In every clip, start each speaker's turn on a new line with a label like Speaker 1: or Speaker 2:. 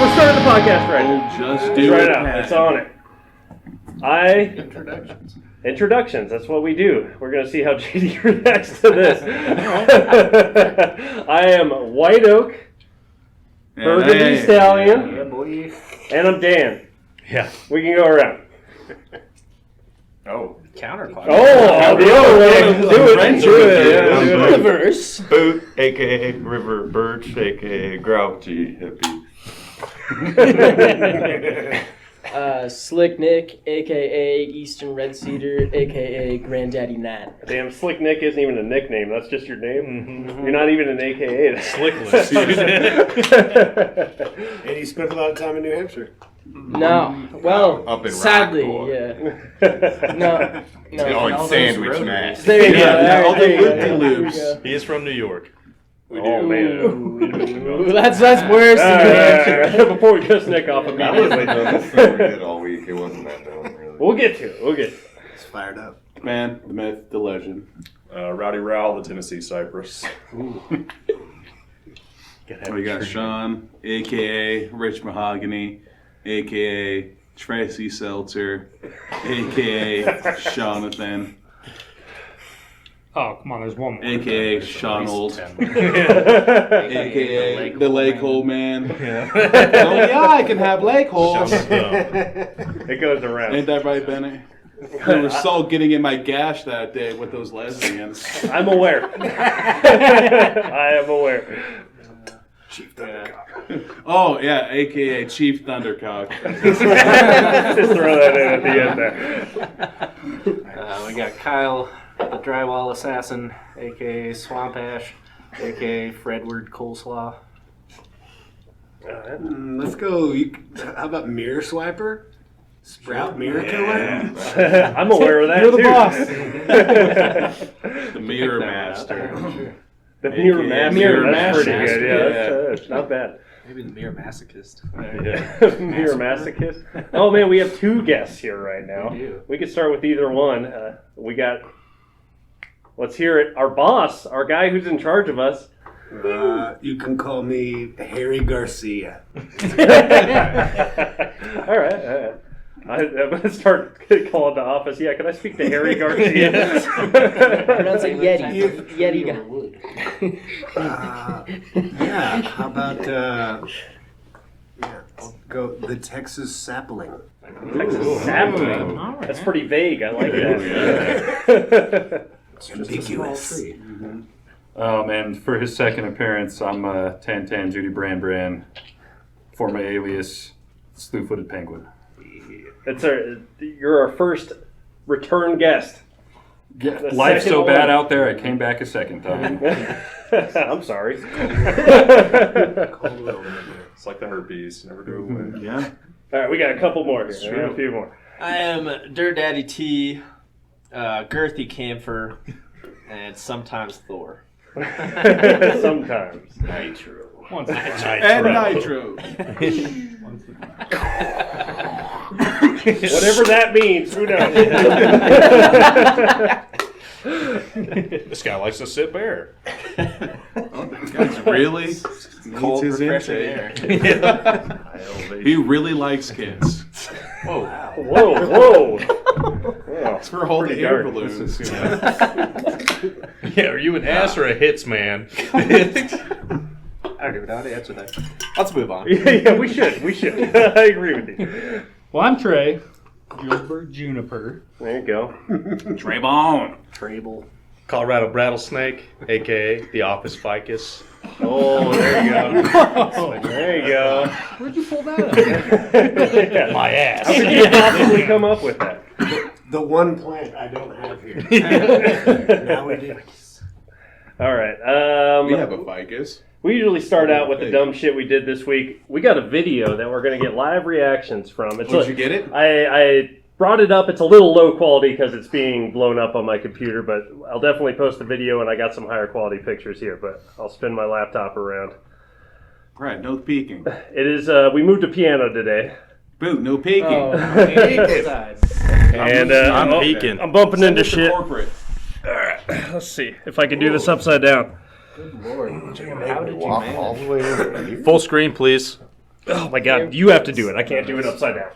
Speaker 1: We're starting the podcast right now.
Speaker 2: Just do
Speaker 1: right
Speaker 2: it.
Speaker 1: now. It's on it. Introductions. That's what we do. We're going to see how JD reacts to this. I am White Oak, Burgundy Stallion, and I'm Dan.
Speaker 3: Yeah.
Speaker 1: We can go around.
Speaker 3: Oh.
Speaker 4: Counterclockwise.
Speaker 1: Oh, the other way. Do it.
Speaker 4: Reverse.
Speaker 3: Boot, a.k.a. River Birch, a.k.a. Grouchy Hippie.
Speaker 4: Slick Nick, a.k.a. Eastern Red Cedar, a.k.a. Granddaddy Nat.
Speaker 1: Damn, Slick Nick isn't even a nickname. That's just your name. Mm-hmm. You're not even an AKA.
Speaker 3: Slickless.
Speaker 5: And he spent a lot of time in New Hampshire.
Speaker 4: No, well,
Speaker 3: Up in
Speaker 4: sadly,
Speaker 3: Rockport.
Speaker 4: yeah. No.
Speaker 3: Oh, sandwich man.
Speaker 4: There you go.
Speaker 2: all the
Speaker 4: There you
Speaker 2: loops.
Speaker 4: go.
Speaker 3: He is from New York.
Speaker 1: Oh, man.
Speaker 4: Ooh, that's worse than New Hampshire.
Speaker 1: Before we piss Nick off immediately.
Speaker 3: This thing we did all week. It wasn't that dumb, really.
Speaker 1: We'll get to it.
Speaker 5: He's fired up.
Speaker 2: Man, the myth, the legend.
Speaker 6: Rowdy Rowell, the Tennessee Cypress.
Speaker 2: We got Sean, a.k.a. Rich Mahogany, a.k.a. Tracy Seltzer, a.k.a. Jonathan,
Speaker 7: Oh, come on, there's one more.
Speaker 2: a.k.a. Sean Old, a.k.a. the Lake Hole Man. Only I can have lake holes.
Speaker 1: It goes around.
Speaker 2: Ain't that right, Benny? We were so getting in my gash that day with those lesbians.
Speaker 1: I'm aware. I am aware.
Speaker 5: Chief Thundercock.
Speaker 2: Oh, yeah, a.k.a. Chief Thundercock.
Speaker 1: Just throw that in at the end there.
Speaker 4: We got Kyle, the Drywall Assassin, a.k.a. Swamp Ash, a.k.a. Fredward Coleslaw.
Speaker 5: Let's go. How about Mirror Swiper? Sprout Mirror Killer?
Speaker 1: I'm aware of that,
Speaker 4: You're the
Speaker 1: too.
Speaker 4: boss.
Speaker 2: The Mirror Master.
Speaker 1: The Mirror Master.
Speaker 2: Mirror
Speaker 1: That's pretty
Speaker 2: Master.
Speaker 1: good. Yeah, that's not bad.
Speaker 4: Maybe the Mirror Masochist.
Speaker 1: Mirror Masochist. Oh, man, we have two guests here right now.
Speaker 4: We do.
Speaker 1: We could start with either one. Let's hear it. Our boss, our guy who's in charge of us.
Speaker 5: You can call me Harry Garcia.
Speaker 1: All right. I'm going to start calling the office. Yeah, can I speak to Harry Garcia?
Speaker 4: Pronounce it Yeti. Yeti guy.
Speaker 5: Yeah, how about, I'll go the Texas Sapling.
Speaker 1: Texas sapling. That's pretty vague. I like that.
Speaker 5: Ambiguous.
Speaker 6: And for his second appearance, I'm Tan Judy Brand, former alias Slew-Footed Penguin.
Speaker 1: You're our first return guest. The
Speaker 6: Life's
Speaker 1: second
Speaker 6: so
Speaker 1: one.
Speaker 6: bad out there, I came back a second time.
Speaker 1: I'm sorry.
Speaker 6: It's like the herpes, never go away.
Speaker 2: Yeah.
Speaker 1: All right, we got a couple more here. We got a few more.
Speaker 4: I am Dirt Daddy T, Girthy Camphor, and sometimes Thor.
Speaker 1: Sometimes.
Speaker 6: Nitro.
Speaker 2: And Nitro.
Speaker 1: Whatever that means, who knows?
Speaker 6: This guy likes to sit bare.
Speaker 2: This guy's really
Speaker 4: Cold,
Speaker 2: needs his
Speaker 4: refreshing
Speaker 2: intake.
Speaker 4: air.
Speaker 2: He really likes kids.
Speaker 1: Whoa.
Speaker 2: It's for all the
Speaker 1: Pretty
Speaker 2: air
Speaker 1: dark.
Speaker 2: balloons.
Speaker 3: Yeah, are you an ass or a hits man?
Speaker 4: I don't even know how to answer that. Let's move on.
Speaker 1: Yeah, we should. I agree with you.
Speaker 7: Well, I'm Trey. Gilbert Juniper.
Speaker 1: There you go.
Speaker 2: Trayvon.
Speaker 4: Trable.
Speaker 3: Colorado Rattlesnake, a.k.a. the Office Ficus.
Speaker 1: Oh, there you go. There you go.
Speaker 7: Where'd you pull that up?
Speaker 3: My ass.
Speaker 1: How could you possibly come up with that?
Speaker 5: The one plant I don't have here. Now we do.
Speaker 1: All right.
Speaker 2: We have a ficus.
Speaker 1: We usually start out with the dumb shit we did this week. We got a video that we're going to get live reactions from.
Speaker 2: Did you get it?
Speaker 1: I brought it up. It's a little low quality because it's being blown up on my computer, but I'll definitely post the video, and I got some higher quality pictures here, but I'll spin my laptop around.
Speaker 2: Right, no peeking.
Speaker 1: It is, we moved a piano today.
Speaker 2: Boot, no peeking.
Speaker 4: Oh,
Speaker 1: And
Speaker 3: I'm peeking.
Speaker 1: I'm bumping into shit.
Speaker 2: Corporate.
Speaker 1: All right, let's see if I can do this upside down.
Speaker 4: Good lord. How did you
Speaker 3: Walk
Speaker 4: manage?
Speaker 3: all the way over.
Speaker 6: Full screen, please.
Speaker 1: Oh my god, you have to do it. I can't do it upside down.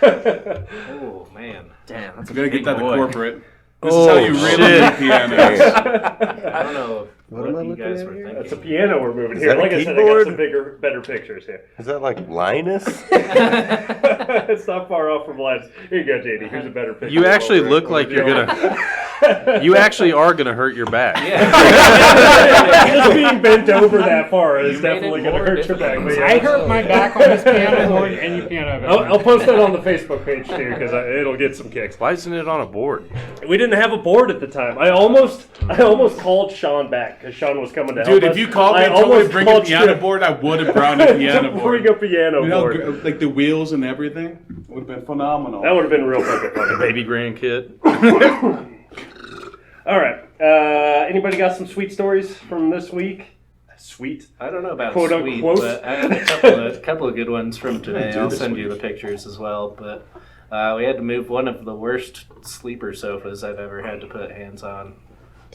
Speaker 4: Oh man, damn, that's a
Speaker 2: You gotta
Speaker 4: big
Speaker 2: get that to
Speaker 4: boy.
Speaker 2: corporate. This is how you really do pianos.
Speaker 4: I don't know what
Speaker 5: am I
Speaker 4: you
Speaker 5: looking
Speaker 4: guys
Speaker 5: at
Speaker 4: were
Speaker 5: here?
Speaker 1: That's
Speaker 4: thinking.
Speaker 1: a piano we're moving
Speaker 3: Is
Speaker 1: here.
Speaker 3: that a
Speaker 1: Like I said, I got
Speaker 3: keyboard?
Speaker 1: some better pictures here.
Speaker 3: Is that like Linus?
Speaker 1: It's not far off from last. Here you go, JD. Here's a better picture.
Speaker 8: You
Speaker 1: of
Speaker 8: actually
Speaker 1: what
Speaker 8: look
Speaker 1: we're
Speaker 8: like you're
Speaker 1: doing.
Speaker 8: gonna. You actually are gonna hurt your back.
Speaker 1: Just being bent over that far is definitely going to
Speaker 4: more
Speaker 1: hurt your back. But yeah.
Speaker 7: I hurt my back on this piano more than any piano I've ever
Speaker 1: I'll post that on the Facebook page too because it'll get some kicks.
Speaker 8: Why isn't it on a board?
Speaker 1: We didn't have a board at the time. I almost called Sean back because Sean was coming to help
Speaker 2: Dude,
Speaker 1: us.
Speaker 2: if you called me
Speaker 1: I
Speaker 2: and told me to
Speaker 1: almost
Speaker 2: bring a
Speaker 1: called
Speaker 2: piano
Speaker 1: you
Speaker 2: board, I would have brought a piano
Speaker 1: to
Speaker 2: board.
Speaker 1: bring a piano
Speaker 2: You know,
Speaker 1: board.
Speaker 2: like the wheels and everything would have been phenomenal.
Speaker 1: That would have been real fucking funny.
Speaker 8: Baby grandkid.
Speaker 1: All right. Anybody got some sweet stories from this week? Sweet.
Speaker 9: I don't know about
Speaker 1: Quote,
Speaker 9: sweet,
Speaker 1: unquote.
Speaker 9: but I have a couple of good ones from today. I'll send you the pictures as well. But we had to move one of the worst sleeper sofas I've ever had to put hands on.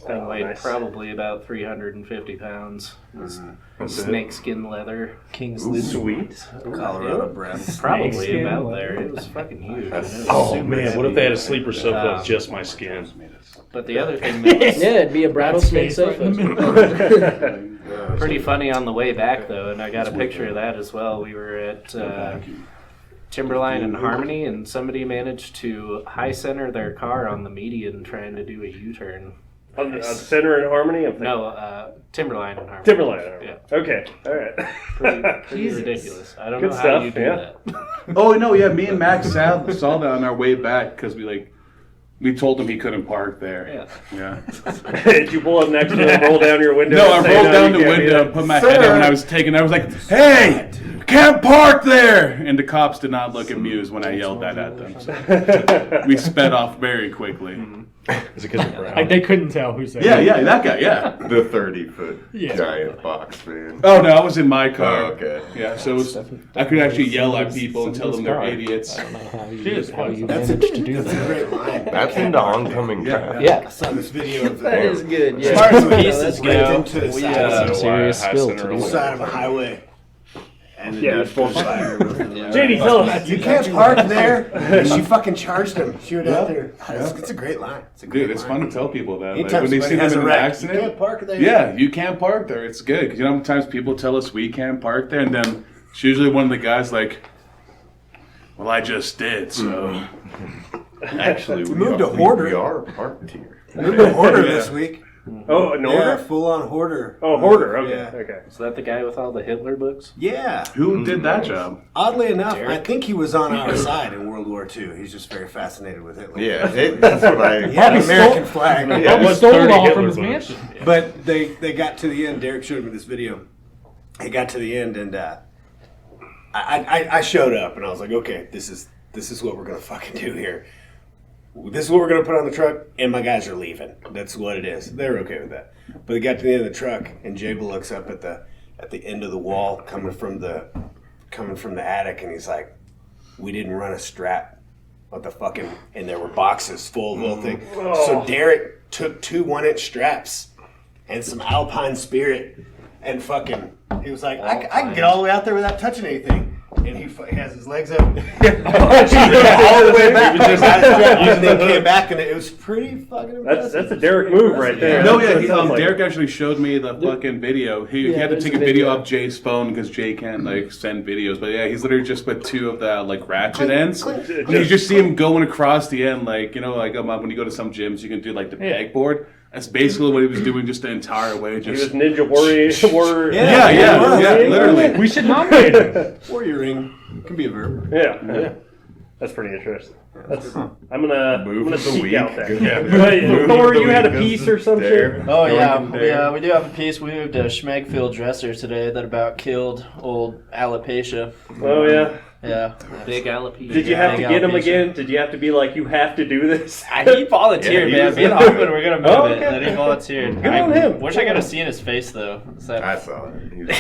Speaker 9: Thing weighed
Speaker 1: nice.
Speaker 9: probably about 350 pounds. It was snakeskin leather.
Speaker 4: King's
Speaker 1: Sweet.
Speaker 5: Colorado brand.
Speaker 9: Probably
Speaker 7: Snakeskin
Speaker 9: about
Speaker 7: leather.
Speaker 9: there. It was fucking huge. and it was
Speaker 3: Oh,
Speaker 9: super
Speaker 3: man,
Speaker 9: heavy.
Speaker 3: what if they had a sleeper sofa of just my skin?
Speaker 9: But the other thing that was
Speaker 10: Yeah, it'd be a rattlesnake
Speaker 7: space right in the
Speaker 10: sofa.
Speaker 9: pretty funny on the way back, though, and I got a picture of that as well. We were at Timberline and Harmony, and somebody managed to high center their car on the median trying to do a U-turn.
Speaker 1: On Center and Harmony? I'm thinking.
Speaker 9: No, Timberline and Harmony.
Speaker 1: Timberline. and Harmony.
Speaker 9: Yeah.
Speaker 1: Okay. All right.
Speaker 9: Pretty ridiculous. I don't
Speaker 1: Good
Speaker 9: know how
Speaker 1: stuff,
Speaker 9: you do
Speaker 1: yeah.
Speaker 9: that.
Speaker 2: Oh no, yeah, me and Max saw that on our way back because we told him he couldn't park there.
Speaker 9: Yeah.
Speaker 2: Yeah.
Speaker 1: Did you pull up next to him, roll down your window?
Speaker 2: No, I
Speaker 1: and say,
Speaker 2: rolled down
Speaker 1: you
Speaker 2: the
Speaker 1: can't be
Speaker 2: window
Speaker 1: there?
Speaker 2: and put my head down when I was taking. I was like, "Hey, can't park there!" And the cops did not look amused when I yelled that at them. So we sped off very quickly.
Speaker 3: Is it because of brown?
Speaker 7: Like they couldn't tell who said
Speaker 2: Yeah,
Speaker 7: it.
Speaker 2: yeah, that guy, yeah.
Speaker 3: The 30-foot
Speaker 7: Yeah.
Speaker 3: giant box fan.
Speaker 2: Oh no, I was in my car.
Speaker 3: Oh, okay.
Speaker 2: Yeah, so it was, I could actually yell at people and tell them they're idiots.
Speaker 10: I don't know how you
Speaker 5: That's
Speaker 10: managed to do
Speaker 5: That's a
Speaker 10: that.
Speaker 5: great line.
Speaker 3: That's into oncoming traffic.
Speaker 10: Yeah,
Speaker 5: I saw this video of
Speaker 10: that is good.
Speaker 4: As far
Speaker 10: Yeah.
Speaker 4: as pieces
Speaker 5: right
Speaker 4: go,
Speaker 5: into the
Speaker 4: we,
Speaker 5: side,
Speaker 10: Some serious skill to do
Speaker 5: side of a
Speaker 10: that.
Speaker 5: highway. And the
Speaker 1: Yeah,
Speaker 5: dude
Speaker 1: it's full
Speaker 5: pulled by her with the-
Speaker 1: JD, tell us.
Speaker 5: You can't park there. And she fucking charged him. She went out there. It's a great line. It's a great
Speaker 2: Dude, it's
Speaker 5: line.
Speaker 2: fun to tell people that. Like,
Speaker 5: Anytime
Speaker 2: when they see
Speaker 5: somebody has
Speaker 2: them
Speaker 5: a
Speaker 2: in an
Speaker 5: wreck, you
Speaker 2: accident,
Speaker 5: can't park there.
Speaker 2: yeah, you can't park there. It's good because you know how many times people tell us we can't park there, and then it's usually one of the guys like, "Well, I just did." So
Speaker 3: Actually, we
Speaker 5: moved
Speaker 3: are,
Speaker 5: to Hoarder.
Speaker 3: we are parked here.
Speaker 5: Moved to Hoarder this week.
Speaker 1: Oh, an
Speaker 5: Yeah,
Speaker 1: order?
Speaker 5: full on Hoarder.
Speaker 1: Oh, Hoarder. Okay.
Speaker 5: Yeah.
Speaker 1: Okay.
Speaker 9: Is that the guy with all the Hitler books?
Speaker 5: Yeah.
Speaker 2: who did that job?
Speaker 5: Oddly enough, I think he was on our side in World War II. He's just very fascinated with Hitler.
Speaker 3: Yeah, that's what I.
Speaker 5: He had an American flag.
Speaker 3: Yeah,
Speaker 7: We
Speaker 3: what's
Speaker 7: stole it
Speaker 3: 30
Speaker 7: all
Speaker 3: Hitler
Speaker 7: from his
Speaker 3: books?
Speaker 7: mansion.
Speaker 5: But they got to the end. Derek showed me this video. They got to the end, and I showed up, and I was like, okay, this is what we're gonna fucking do here. This is what we're gonna put on the truck, and my guys are leaving. That's what it is. They're okay with that. But they got to the end of the truck, and Jabba looks up at the end of the wall coming from the attic, and he's like, "We didn't run a strap." What the fucking? And there were boxes full of little things. So Derek took 2 1-inch straps and some Alpine Spirit, and fucking, he was like, I can get all the way out there without touching anything. And he has his legs up, all the way back. And then came back, and it was pretty fucking impressive.
Speaker 1: That's a Derek move right there.
Speaker 2: No,
Speaker 1: That's
Speaker 2: yeah,
Speaker 1: what it sounds like.
Speaker 2: Derek actually showed me the fucking video. He had to
Speaker 10: there's
Speaker 2: take
Speaker 10: a
Speaker 2: a video
Speaker 10: video.
Speaker 2: off Jay's phone because Jay can't like send videos. But yeah, he's literally just put 2 of the like ratchet ends. And you just see him going across the end, like like when you go to some gyms, you can do like the pegboard. That's basically what he was doing just the entire way.
Speaker 1: He was
Speaker 2: Just
Speaker 1: Ninja Warrior.
Speaker 2: yeah, literally.
Speaker 7: We should nominate him.
Speaker 5: Warrioring can be a verb.
Speaker 1: Yeah. That's pretty interesting. I'm gonna
Speaker 3: of the
Speaker 1: seek
Speaker 3: week.
Speaker 1: out that.
Speaker 3: Good.
Speaker 1: Yeah.
Speaker 3: Move
Speaker 1: Thor,
Speaker 3: of the
Speaker 1: you had a
Speaker 3: week
Speaker 1: piece
Speaker 3: is
Speaker 1: or some
Speaker 3: Derek.
Speaker 1: shit?
Speaker 4: Oh yeah,
Speaker 3: Derek.
Speaker 4: we do have a piece. We moved a Schmegfield dresser today that about killed old alopecia.
Speaker 1: Oh yeah.
Speaker 4: Yeah,
Speaker 9: Big alopecia.
Speaker 1: Did you have to
Speaker 4: Big
Speaker 1: get him
Speaker 4: alopecia.
Speaker 1: again? Did you have to be like, you have to do this?
Speaker 4: He volunteered,
Speaker 3: Yeah, he
Speaker 4: man.
Speaker 3: was-
Speaker 4: Me and Hoffman were gonna move
Speaker 1: Oh,
Speaker 4: it,
Speaker 1: okay.
Speaker 4: and then he volunteered.
Speaker 1: Good on him.
Speaker 4: Wish I could have seen his face though. Is that-
Speaker 3: I saw it. He was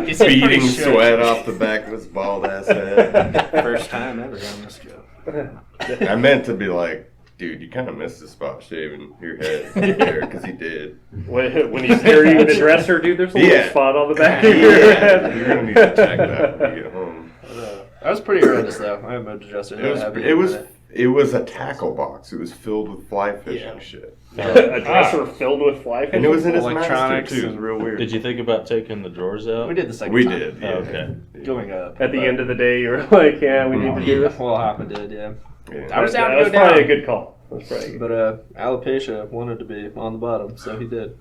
Speaker 4: He seemed pretty
Speaker 3: beating
Speaker 4: shook.
Speaker 3: sweat off the back of his bald ass head.
Speaker 9: First time ever on this show.
Speaker 3: I meant to be like, Dude, you kind of missed the spot shaving your head there because he did.
Speaker 1: When he's carrying the dresser, dude, there's a little spot on the back of your head.
Speaker 3: You're gonna need to check that when you get home.
Speaker 4: That was pretty horrendous, though. I haven't adjusted
Speaker 3: It was a tackle box. It was filled with fly fishing shit.
Speaker 1: A dresser filled with fly fishing?
Speaker 3: And it was in his
Speaker 4: electronics.
Speaker 3: master too. It was real weird.
Speaker 8: Did you think about taking the drawers out?
Speaker 4: We did the second
Speaker 3: We
Speaker 4: time.
Speaker 3: did. Yeah.
Speaker 8: Oh, okay.
Speaker 4: Going up.
Speaker 1: At the end of the day, you were like, yeah, we need to do this.
Speaker 4: Well, Hopper did, yeah.
Speaker 3: Yeah.
Speaker 4: I was down
Speaker 1: That
Speaker 4: to
Speaker 1: was
Speaker 4: go
Speaker 1: probably a
Speaker 4: down.
Speaker 1: good call. That's probably good.
Speaker 4: But Alopecia wanted to be on the bottom, so he did.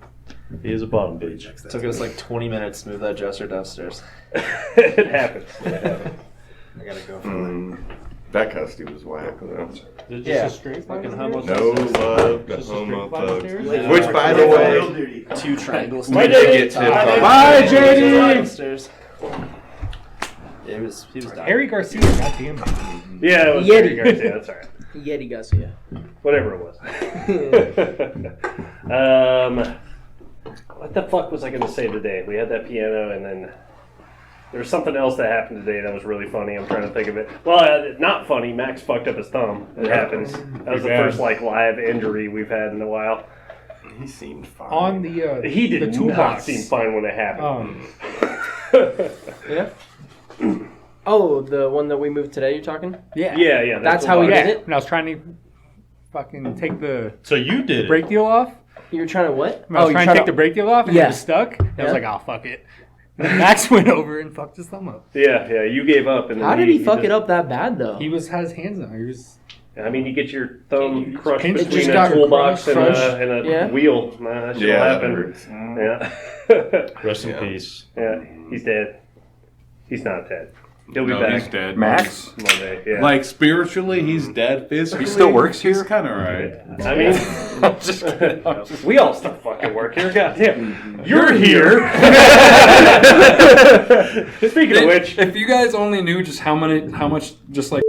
Speaker 8: He is a bottom bitch.
Speaker 4: It took us like 20 minutes to move that dresser downstairs.
Speaker 1: It happens.
Speaker 5: I gotta go for
Speaker 3: That custody was whack though.
Speaker 4: Yeah.
Speaker 7: Fucking
Speaker 3: No love to
Speaker 7: Just a
Speaker 3: homo
Speaker 7: straight flight
Speaker 3: thugs.
Speaker 7: upstairs?
Speaker 3: Which, by the way,
Speaker 4: 2 triangles.
Speaker 3: we did get tipped off.
Speaker 7: Bye, JD!
Speaker 4: Downstairs. Yeah, he was dying.
Speaker 7: Harry Garcia, goddamn.
Speaker 1: Yeah, it was
Speaker 10: Yeti.
Speaker 1: Harry Garcia. That's all right.
Speaker 10: Yeti Garcia.
Speaker 1: Whatever it was. What the fuck was I going to say today? We had that piano, and then there was something else that happened today that was really funny. I'm trying to think of it. Well, not funny. Max fucked up his thumb. It happens. That was the first live injury we've had in a while.
Speaker 3: He seemed fine.
Speaker 7: On the
Speaker 1: He did
Speaker 7: the
Speaker 1: not
Speaker 7: toolbox.
Speaker 1: seem fine when it happened.
Speaker 10: Yeah. Oh, the one that we moved today. You're talking?
Speaker 7: Yeah.
Speaker 1: Yeah.
Speaker 10: That's how he
Speaker 7: Yeah.
Speaker 10: did it.
Speaker 7: And I was trying to fucking take the
Speaker 8: So you did it.
Speaker 7: brake deal off.
Speaker 10: You were trying to what?
Speaker 7: I was trying to take the brake deal off, and
Speaker 10: Yeah.
Speaker 7: it was stuck. And I was
Speaker 10: Yeah.
Speaker 7: like, "Oh, fuck it." And then Max went over and fucked his thumb up.
Speaker 1: Yeah. You gave up. And then
Speaker 10: How did he fuck
Speaker 1: just-
Speaker 10: it up that bad though?
Speaker 7: He had his hands on. He was.
Speaker 1: I mean, you get your thumb crushed
Speaker 7: It
Speaker 1: between
Speaker 10: just
Speaker 1: a
Speaker 10: got
Speaker 1: toolbox and
Speaker 10: crushed.
Speaker 1: a
Speaker 10: Yeah.
Speaker 1: wheel. Nah, that shit
Speaker 3: Yeah, that
Speaker 1: happened.
Speaker 3: hurts.
Speaker 1: Yeah.
Speaker 8: Rest in peace.
Speaker 1: Yeah, he's dead. He's not dead. He'll be
Speaker 2: No,
Speaker 1: back
Speaker 2: he's dead.
Speaker 6: Max?
Speaker 1: Monday. Yeah.
Speaker 2: Like spiritually, he's dead. Physically,
Speaker 6: He still works
Speaker 2: He's
Speaker 6: here?
Speaker 2: kind of right.
Speaker 1: I mean,
Speaker 6: I'm just kidding.
Speaker 1: we all still fucking work here. Goddamn, you're here. Speaking of which,
Speaker 6: If you guys only knew just how much just like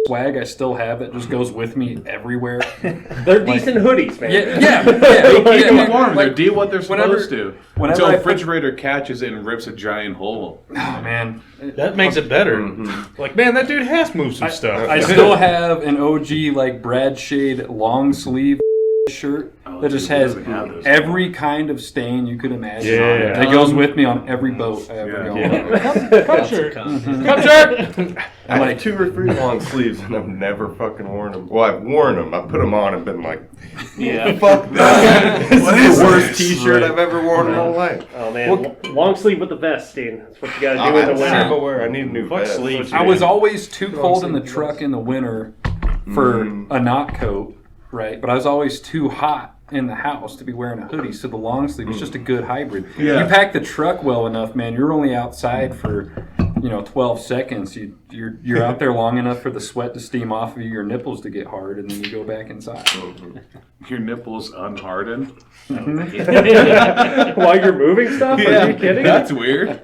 Speaker 6: swag I still have that just goes with me everywhere.
Speaker 1: they're decent hoodies, man.
Speaker 6: Yeah.
Speaker 2: Keep them
Speaker 6: man.
Speaker 2: warm.
Speaker 6: Like,
Speaker 2: They do what they're
Speaker 6: whenever-
Speaker 2: supposed to.
Speaker 6: whenever
Speaker 2: Until
Speaker 6: I
Speaker 2: a
Speaker 6: put-
Speaker 2: refrigerator catches it and rips a giant hole.
Speaker 6: oh man,
Speaker 8: That makes it better. Like, man, that dude has moved some stuff.
Speaker 6: I still have an OG like Brad Shade long sleeve shirt that just has every kind of stain you could imagine on it.
Speaker 8: Yeah.
Speaker 6: It goes with me on every boat I ever go on.
Speaker 7: Come shirt.
Speaker 6: Come shirt!
Speaker 3: I have 2 or 3 long sleeves and I've never fucking worn them. Well, I've worn them. I put them on and been like,
Speaker 4: Yeah.
Speaker 3: fuck that. This is the worst t-shirt I've ever worn in my life.
Speaker 1: Oh man, long sleeve with the vest, Dean. That's what you got to do in the
Speaker 3: I'm
Speaker 1: winter.
Speaker 3: aware. I need a new vest.
Speaker 8: sleeves.
Speaker 6: I was always too cold in the truck in the winter for a knot coat, right? But I was always too hot in the house to be wearing a hoodie, so the long sleeve was just a good hybrid.
Speaker 2: Yeah.
Speaker 6: You pack the truck well enough, man, you're only outside for 12 seconds. You're out there long enough for the sweat to steam off of you, your nipples to get hard, and then you go back inside.
Speaker 2: Your nipples unhardened.
Speaker 1: While you're moving stuff? Are you kidding?
Speaker 2: That's weird.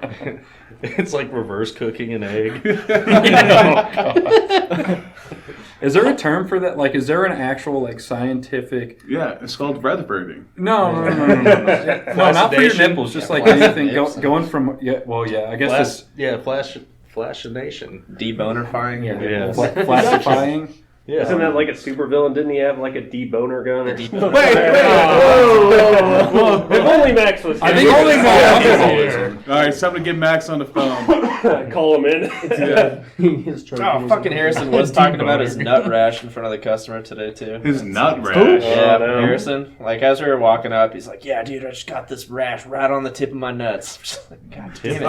Speaker 8: It's like reverse cooking an egg.
Speaker 6: Is there a term for that? Like, is there an actual like scientific?
Speaker 2: Yeah, it's called breath burning.
Speaker 6: No, no, not for your nipples. Just like anything going from I guess
Speaker 8: Flashination.
Speaker 4: Debonerfying your
Speaker 8: Yeah.
Speaker 4: nipples.
Speaker 6: flassifying.
Speaker 8: Yeah.
Speaker 1: Isn't that like a supervillain? Didn't he have like a deboner gun? Or something?
Speaker 4: Wait,
Speaker 1: If only Max was here.
Speaker 6: I think only Max is here.
Speaker 2: All right, it's time to get Max on the phone.
Speaker 1: Call him in.
Speaker 4: Oh, fucking Harrison was talking about his nut rash in front of the customer today, too.
Speaker 2: His nut rash.
Speaker 4: Yeah,
Speaker 1: no.
Speaker 4: Harrison. Like, as we were walking up, he's like, yeah, dude, I just got this rash right on the tip of my nuts. Just like, God damn it.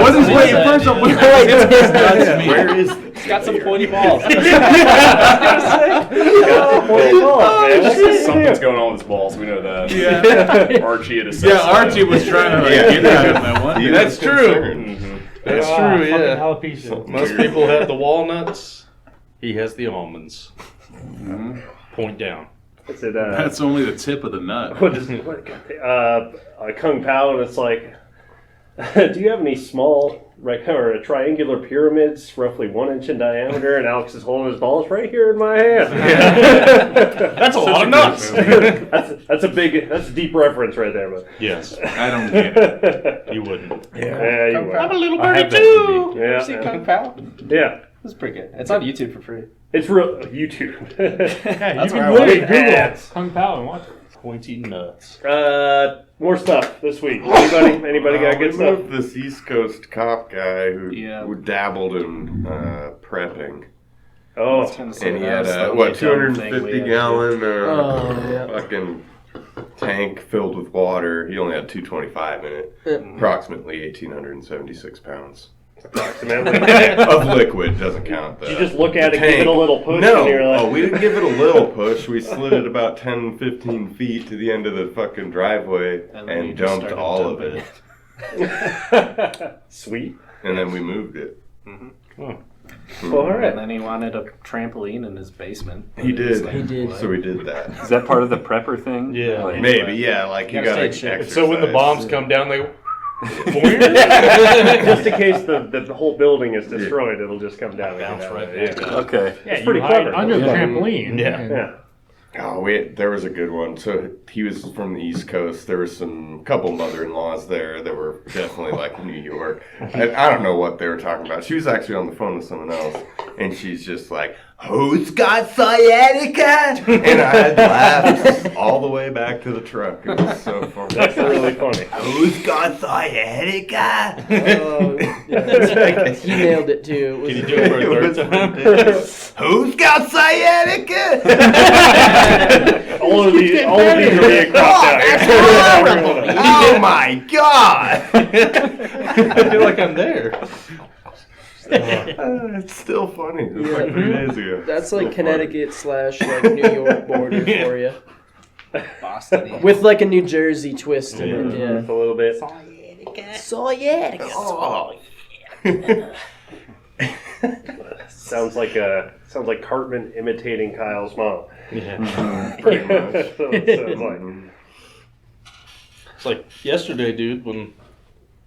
Speaker 2: Wasn't waiting first.
Speaker 3: Where is
Speaker 4: It's got some pointy balls.
Speaker 11: Something's going on with his balls. We know that.
Speaker 2: Yeah.
Speaker 11: Archie had assessed
Speaker 2: Yeah, Archie was trying to get that in that one.
Speaker 3: He
Speaker 8: That's
Speaker 3: was
Speaker 8: true.
Speaker 3: concerned.
Speaker 8: That's
Speaker 7: Ah,
Speaker 8: true,
Speaker 7: fucking
Speaker 8: yeah.
Speaker 7: alopecia.
Speaker 8: Most people have the walnuts. He has the almonds. Point down.
Speaker 1: Is it,
Speaker 2: That's only the tip of the nut.
Speaker 1: what is Kung Pao, and it's like, do you have any small or triangular pyramids roughly 1 inch in diameter? And Alex is holding his balls right here in my hand.
Speaker 8: That's a lot of nuts.
Speaker 1: That's a deep reference right there, but
Speaker 8: Yes,
Speaker 2: I don't get it.
Speaker 8: you wouldn't.
Speaker 1: yeah, you
Speaker 4: I'm
Speaker 1: were.
Speaker 4: a little
Speaker 8: I
Speaker 4: birdie
Speaker 8: have that
Speaker 4: too.
Speaker 8: DVD.
Speaker 1: Yeah,
Speaker 4: See
Speaker 1: yeah.
Speaker 4: Kung Pao?
Speaker 1: Yeah.
Speaker 4: It's pretty good. It's on YouTube for free.
Speaker 1: It's real YouTube.
Speaker 8: That's
Speaker 1: where I
Speaker 8: really
Speaker 1: watch
Speaker 8: Google
Speaker 1: ads.
Speaker 8: Kung Pao and watch it. Pointy nuts.
Speaker 1: More stuff this week. Anybody got good stuff?
Speaker 3: Moved this East Coast cop guy who dabbled in prepping.
Speaker 1: Oh,
Speaker 3: and he had a 250 gallon fucking tank filled with water. He only had 225 in it. Approximately 1,876 pounds.
Speaker 1: Approximately.
Speaker 3: Of liquid, doesn't count though.
Speaker 1: You just look at it, give it a little push,
Speaker 3: No,
Speaker 1: and you're like...
Speaker 3: we didn't give it a little push. We slid it about 10, 15 feet to the end of the fucking driveway and dumped all of it.
Speaker 1: Sweet.
Speaker 3: And then we moved it.
Speaker 9: Mm-hmm.
Speaker 1: Well, all right.
Speaker 9: And then he wanted a trampoline in his basement.
Speaker 3: He did.
Speaker 9: Like,
Speaker 3: So we did that.
Speaker 6: Is that part of the prepper thing?
Speaker 8: Yeah.
Speaker 6: Like,
Speaker 3: Maybe, yeah. Like you gotta exercise.
Speaker 8: So when the bombs come down, they
Speaker 1: just in case the whole building is destroyed, it'll just come down.
Speaker 8: Bounce right back.
Speaker 6: Okay.
Speaker 1: It's pretty clever.
Speaker 7: Under the trampoline.
Speaker 1: Yeah.
Speaker 3: Oh, there was a good one. So he was from the East Coast. There was some couple mother-in-laws there that were definitely like New York. I don't know what they were talking about. She was actually on the phone with someone else, and she's just like, "Who's got sciatica?" And I had laughed all the way back to the truck. It was so funny.
Speaker 1: That's really funny.
Speaker 3: Who's got sciatica?
Speaker 10: Oh, yeah. He nailed it too.
Speaker 8: Can you do it for a third time?
Speaker 3: Who's got sciatica?
Speaker 1: all of these are being cropped out here.
Speaker 3: Oh my god!
Speaker 8: I feel like I'm there.
Speaker 3: It's still funny. It was like 3 days ago.
Speaker 10: That's like Connecticut / like New York border for you.
Speaker 9: Boston.
Speaker 10: With like a New Jersey twist in it, yeah.
Speaker 1: A little bit.
Speaker 10: Sciatica.
Speaker 1: Sounds like Cartman imitating Kyle's mom.
Speaker 8: Yeah.
Speaker 3: Pretty much.
Speaker 1: That's what it sounds like.
Speaker 8: It's like yesterday, dude, when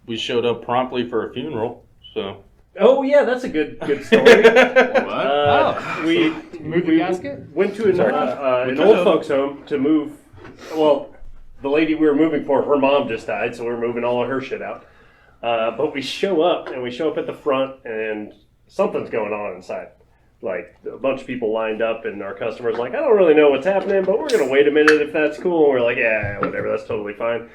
Speaker 8: we showed up promptly for a funeral. So.
Speaker 1: Oh yeah, that's a good story. We
Speaker 7: Moved the casket?
Speaker 1: went to an old folks home to move. Well, the lady we were moving for, her mom just died, so we were moving all of her shit out. But we show up at the front, and something's going on inside. Like a bunch of people lined up, and our customer's like, "I don't really know what's happening, but we're gonna wait a minute if that's cool." And we're like, "Yeah, whatever, that's totally fine."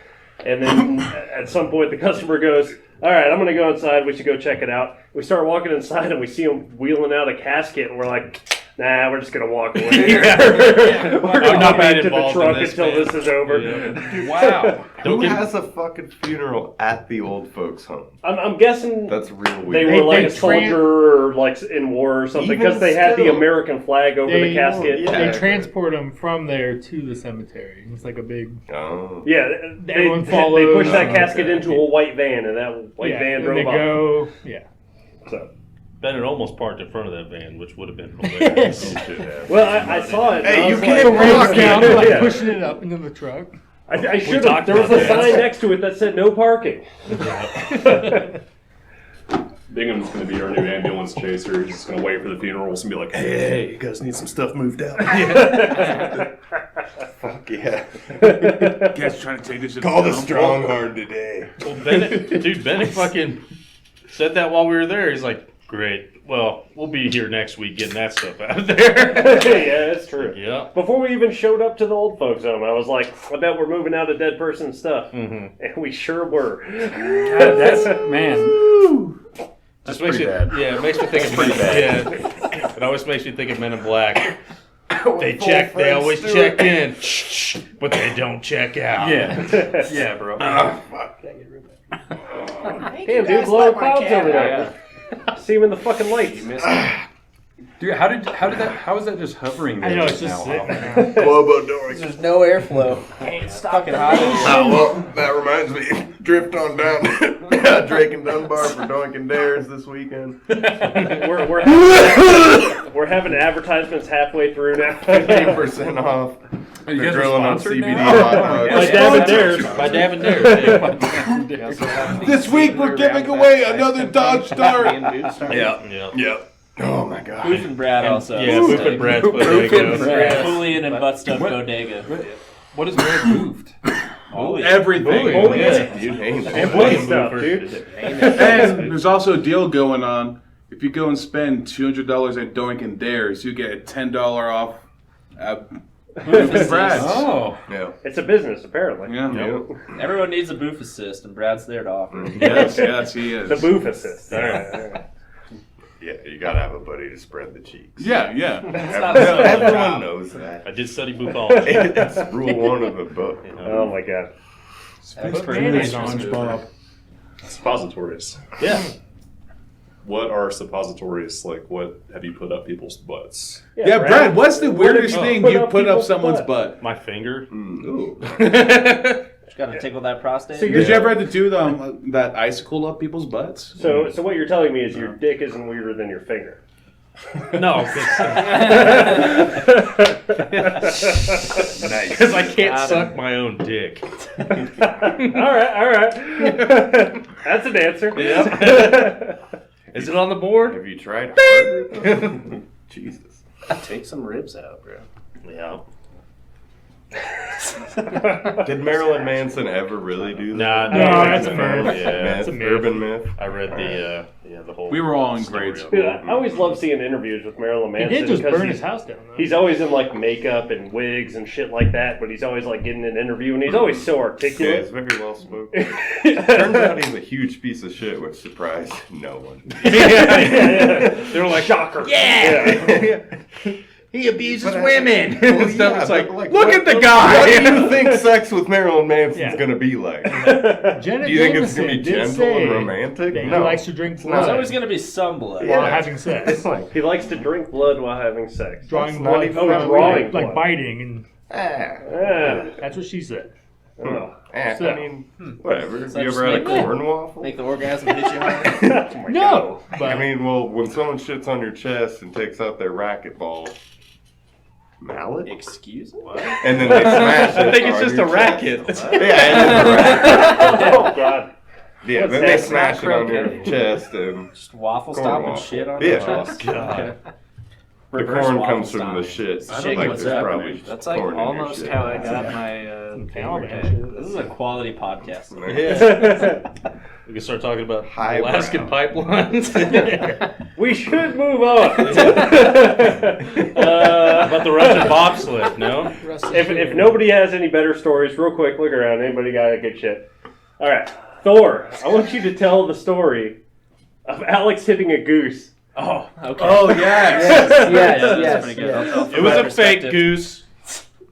Speaker 1: And then at some point, the customer goes, "All right, I'm going to go inside. We should go check it out." We start walking inside, and we see him wheeling out a casket, and we're like, "Nah, we're just going to walk away here. We're going to wait to the truck until this is over."
Speaker 8: Yeah.
Speaker 3: Wow. Who has a fucking funeral at the old folks' home?
Speaker 1: I'm guessing
Speaker 3: That's real
Speaker 1: they
Speaker 3: weird.
Speaker 1: were like a soldier or like in war or something, because they had the American flag over the casket.
Speaker 7: They transport them from there to the cemetery. It's like a big...
Speaker 3: Oh.
Speaker 1: Yeah, they pushed that casket into a white van, and that white van drove off. So.
Speaker 8: Bennett almost parked in front of that van, which would have been hilarious.
Speaker 1: Well, I saw it.
Speaker 3: Hey, you
Speaker 7: Can't like pushing it up into the truck.
Speaker 1: I should have. There was a sign next to it that said no parking.
Speaker 11: Bingham's going to be our new ambulance chaser. He's just going to wait for the funerals and be like, hey, you guys need some stuff moved out.
Speaker 3: Fuck yeah.
Speaker 2: Guys trying to take this.
Speaker 3: Call the Stronghard today.
Speaker 8: Well, Bennett fucking said that while we were there. He's like, great. Well, we'll be here next week getting that stuff out of there.
Speaker 1: Yeah, that's true.
Speaker 8: Yeah.
Speaker 1: Before we even showed up to the old folks' home, I was like, I bet we're moving out a dead person stuff.
Speaker 8: Mm-hmm.
Speaker 1: And we sure were.
Speaker 6: God, that's man.
Speaker 8: Just makes you, yeah, it makes me think of Men. Yeah, it always makes me think of Men in Black. They always check in, but they don't check out.
Speaker 6: Yeah, yeah, bro.
Speaker 3: Fuck.
Speaker 1: Damn, dude, blowing clouds over there. See him in the fucking lights.
Speaker 6: Dude, how is that just hovering there?
Speaker 7: I know, it's
Speaker 6: right
Speaker 7: just
Speaker 6: now?
Speaker 7: sitting there.
Speaker 3: Globo Dory.
Speaker 10: There's no airflow. It's fucking hot.
Speaker 3: Oh, well, that reminds me. Drift on down to Drake and Dunbar for Doink and Dares this weekend.
Speaker 1: We're having advertisements halfway through now.
Speaker 3: 15% off.
Speaker 6: Are you
Speaker 3: They're
Speaker 6: guys
Speaker 3: grilling on
Speaker 6: sponsored
Speaker 3: CBD
Speaker 6: now?
Speaker 3: hot dogs.
Speaker 1: By Davin Dares.
Speaker 8: By Davin Dares. Yeah.
Speaker 3: This week we're giving away another Dodge Dart.
Speaker 8: Yeah.
Speaker 3: Yep. Oh my god.
Speaker 9: Booth and Brad also.
Speaker 8: Yeah, Booth and Brad's Bodega.
Speaker 9: Julian and Butt Stuff Bodega.
Speaker 6: What is Brad moved?
Speaker 2: Everything.
Speaker 3: You name it.
Speaker 1: And bloody stuff, dude.
Speaker 2: And there's also a deal going on. if you go and spend $200 at Doink and Dares, you get a $10 off at Boof and Brad's.
Speaker 6: Oh.
Speaker 3: Yeah.
Speaker 1: It's a business, apparently.
Speaker 2: Yeah.
Speaker 4: Everyone needs a boof assist, and Brad's there to offer.
Speaker 2: Yes, he is.
Speaker 1: The boof assist. All right.
Speaker 3: Yeah, you gotta have a buddy to spread the cheeks.
Speaker 2: Yeah.
Speaker 3: Everyone knows that.
Speaker 8: I did study boofology.
Speaker 3: It's rule 1 of the book.
Speaker 1: Oh my god.
Speaker 11: Suppositories.
Speaker 8: Yeah.
Speaker 11: What are suppositories? Like, what have you put up people's butts?
Speaker 2: Yeah, Brad, what's the weirdest
Speaker 1: you
Speaker 2: thing
Speaker 1: put
Speaker 2: you
Speaker 1: up
Speaker 2: put up
Speaker 1: people's
Speaker 2: someone's
Speaker 1: butt?
Speaker 2: butt?
Speaker 8: My finger.
Speaker 2: Ooh.
Speaker 4: Just gotta tickle that prostate.
Speaker 1: So
Speaker 2: Did you ever have to do that icicle up people's butts?
Speaker 1: So what you're telling me is your dick isn't weirder than your finger.
Speaker 8: No, because I can't suck my own dick.
Speaker 1: all right. That's an answer.
Speaker 8: Yep. Is it on the board?
Speaker 3: Have you tried harder? Jesus.
Speaker 9: Take some ribs out, bro.
Speaker 8: Yeah.
Speaker 3: Did Marilyn Manson ever really do that?
Speaker 8: No,
Speaker 11: that's a myth.
Speaker 8: Yeah,
Speaker 3: Myth, urban myth.
Speaker 8: I read the whole.
Speaker 2: We were all in
Speaker 8: story
Speaker 2: grade
Speaker 8: of
Speaker 2: school.
Speaker 8: it.
Speaker 1: Dude, I always love seeing interviews with Marilyn
Speaker 7: He
Speaker 1: Manson.
Speaker 7: did just
Speaker 1: because
Speaker 7: burn
Speaker 1: he's-
Speaker 7: his house down, though.
Speaker 1: He's always in like makeup and wigs and shit like that, but he's always like getting an interview and he's always so
Speaker 3: Yeah,
Speaker 1: articulate.
Speaker 3: it's very well spoken. Turns out he's a huge piece of shit, which surprised no one.
Speaker 1: They're like, shocker. Yeah.
Speaker 8: He abuses
Speaker 3: But,
Speaker 8: women.
Speaker 3: well,
Speaker 8: and stuff.
Speaker 3: yeah,
Speaker 8: It's like,
Speaker 3: but,
Speaker 8: look
Speaker 3: what-
Speaker 8: at the
Speaker 3: What
Speaker 8: guy.
Speaker 3: do you think sex with Marilyn Manson's
Speaker 7: Yeah.
Speaker 3: gonna be like?
Speaker 7: Janet
Speaker 3: Do you think it's gonna be
Speaker 7: Jameson did
Speaker 3: gentle
Speaker 7: say
Speaker 3: and romantic?
Speaker 7: that he
Speaker 3: No.
Speaker 7: likes to drink
Speaker 4: There's
Speaker 7: blood
Speaker 4: always gonna be some blood.
Speaker 7: while having sex.
Speaker 3: It's like,
Speaker 1: He likes to drink blood while having sex.
Speaker 7: Drawing
Speaker 3: not
Speaker 7: blood.
Speaker 3: even
Speaker 7: Oh,
Speaker 3: that
Speaker 1: drawing
Speaker 7: like
Speaker 1: blood.
Speaker 7: biting, and
Speaker 1: Yeah.
Speaker 7: that's what she said.
Speaker 1: Oh.
Speaker 3: I mean, whatever.
Speaker 4: that
Speaker 3: You
Speaker 4: just
Speaker 3: ever had a
Speaker 4: make-
Speaker 3: corn waffle?
Speaker 4: Make the orgasm hit you hard.
Speaker 7: No, but
Speaker 3: I mean, well, when someone shits on your chest and takes out their racquetball mallet,
Speaker 4: Excuse me?
Speaker 3: and then they smash it.
Speaker 8: I think it's
Speaker 3: on
Speaker 8: just
Speaker 3: your
Speaker 8: a racket.
Speaker 3: chest. Yeah, it is a racket.
Speaker 1: Oh, God.
Speaker 3: Yeah,
Speaker 1: What's
Speaker 3: then
Speaker 1: that?
Speaker 3: they smash it on
Speaker 4: Croquet.
Speaker 3: your chest, and
Speaker 4: Just waffle
Speaker 3: Corn
Speaker 4: stop and
Speaker 3: waffle.
Speaker 4: shit on
Speaker 3: Yeah.
Speaker 4: your chest.
Speaker 8: God.
Speaker 3: the
Speaker 4: Reverse
Speaker 3: corn
Speaker 4: waffle
Speaker 3: comes from
Speaker 4: stop.
Speaker 3: the shit.
Speaker 4: Shake
Speaker 3: Like
Speaker 4: what's
Speaker 3: there's
Speaker 4: happening.
Speaker 3: probably
Speaker 4: That's like
Speaker 3: corn in your
Speaker 4: almost
Speaker 3: shit.
Speaker 4: how I got my gamer tag. This is a quality podcast.
Speaker 8: We can start talking about
Speaker 3: Highbrow.
Speaker 8: Alaskan pipelines.
Speaker 1: We should move on.
Speaker 8: About the Russian bobsled, no?
Speaker 1: If nobody has any better stories, real quick, look around. Anybody got a good shit? All right, Thor. I want you to tell the story of Alex hitting a goose.
Speaker 4: Oh, okay.
Speaker 2: Oh, yes.
Speaker 4: That's pretty good.
Speaker 8: It was a fake goose.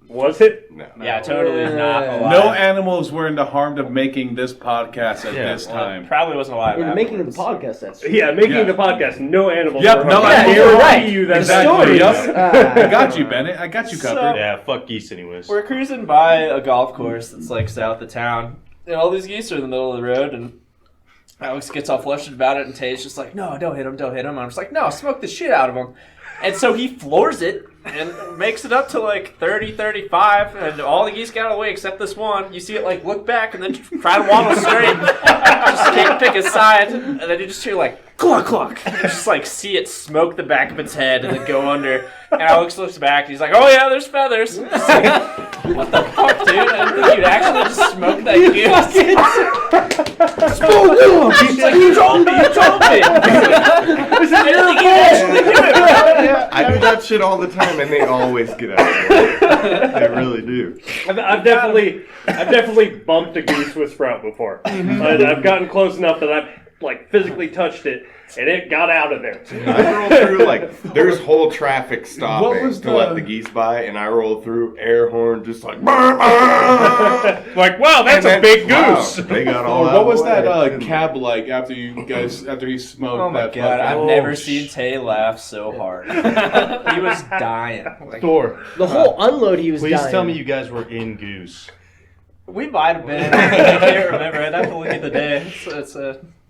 Speaker 1: Was it?
Speaker 3: No.
Speaker 4: Yeah, totally not alive.
Speaker 2: No animals were in the harm of making this podcast at
Speaker 8: Yeah,
Speaker 2: this
Speaker 4: Well,
Speaker 2: time.
Speaker 4: probably wasn't alive.
Speaker 10: In the making of the
Speaker 4: afterwards.
Speaker 10: podcast, that's
Speaker 1: Yeah, making
Speaker 2: Yeah.
Speaker 1: the podcast. No animals.
Speaker 2: Yep,
Speaker 1: were
Speaker 2: no
Speaker 1: harmed.
Speaker 2: animals
Speaker 1: I
Speaker 2: were
Speaker 1: guarantee
Speaker 10: right.
Speaker 1: you that's
Speaker 2: Exactly.
Speaker 1: not
Speaker 2: Yep. I got you, Bennett. I got you covered.
Speaker 8: Yeah, fuck geese anyways.
Speaker 4: We're cruising by a golf course that's like south of town, and all these geese are in the middle of the road, and Alex gets all flustered about it, and Tay's just like, no, don't hit him. And I'm just like, no, smoke the shit out of him. And so he floors it and makes it up to like 30, 35, and all the geese got away except this one. You see it like look back and then try to waddle straight. Just can't pick a side, and then you just hear like, cluck, cluck. And you just like see it smoke the back of its head and then go under. And Alex looks back and he's like, oh yeah, there's feathers. It's like, what the fuck, dude? I didn't think you'd actually just smoke that goose. He's like, you told me. I didn't think you'd actually do it.
Speaker 3: I do that shit all the time, and they always get out of it. They really do.
Speaker 1: I've definitely bumped a goose with Sprout before. I've gotten close enough that I've like physically touched it, and it got out of there.
Speaker 3: I rolled through like there's whole traffic stopping
Speaker 2: was
Speaker 3: to let
Speaker 2: the-
Speaker 3: the geese by, and I rolled through air horn just like.
Speaker 8: Like, wow, that's a big goose.
Speaker 3: Wow, they got all
Speaker 2: Or
Speaker 3: out
Speaker 2: what
Speaker 3: of
Speaker 2: was
Speaker 3: the
Speaker 2: that
Speaker 3: way.
Speaker 2: cab like after he smoked
Speaker 4: Oh my
Speaker 2: that
Speaker 4: god, I've
Speaker 2: fucking-
Speaker 4: never seen Tay laugh so hard. He was dying. Like,
Speaker 8: Thor,
Speaker 10: the whole unload. He was
Speaker 8: please
Speaker 10: dying.
Speaker 8: tell me you guys were in goose.
Speaker 4: we might have been. I can't remember. I'd have to look at the day. It's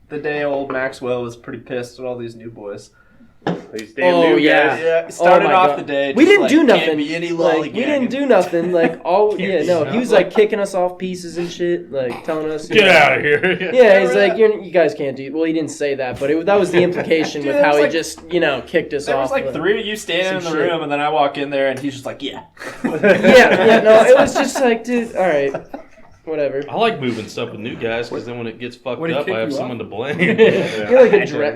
Speaker 4: the day old Maxwell was pretty pissed at all these new boys.
Speaker 1: These damn
Speaker 10: Oh,
Speaker 1: new
Speaker 10: yeah.
Speaker 1: guys.
Speaker 4: It started
Speaker 10: my
Speaker 4: off
Speaker 10: God.
Speaker 4: the day.
Speaker 10: We
Speaker 4: just
Speaker 10: didn't
Speaker 4: like,
Speaker 10: do
Speaker 4: Can't
Speaker 10: nothing.
Speaker 4: be any
Speaker 10: Like,
Speaker 4: lollygagging.
Speaker 10: we didn't do nothing. Like all,
Speaker 4: Can't
Speaker 10: yeah,
Speaker 4: be
Speaker 10: no.
Speaker 4: no.
Speaker 10: He was like kicking us off pieces and shit, like telling us.
Speaker 8: Get out of here.
Speaker 10: Yeah, he's like, you guys can't do. Well, he didn't say that, but that was the implication
Speaker 4: Dude,
Speaker 10: with
Speaker 4: there
Speaker 10: how
Speaker 4: was
Speaker 10: he
Speaker 4: like-
Speaker 10: just, kicked us
Speaker 4: There
Speaker 10: off.
Speaker 4: was like
Speaker 10: but-
Speaker 4: 3 of you standing in
Speaker 10: some
Speaker 4: the
Speaker 10: shit.
Speaker 4: room, and then I walk in there, and he's just like, yeah.
Speaker 10: Yeah, no, it was just like, dude, all right. whatever.
Speaker 8: I like moving stuff with new guys because then when it gets fucked
Speaker 6: What do you
Speaker 8: up,
Speaker 6: kick
Speaker 8: I have
Speaker 6: you
Speaker 8: someone to blame.
Speaker 10: Yeah,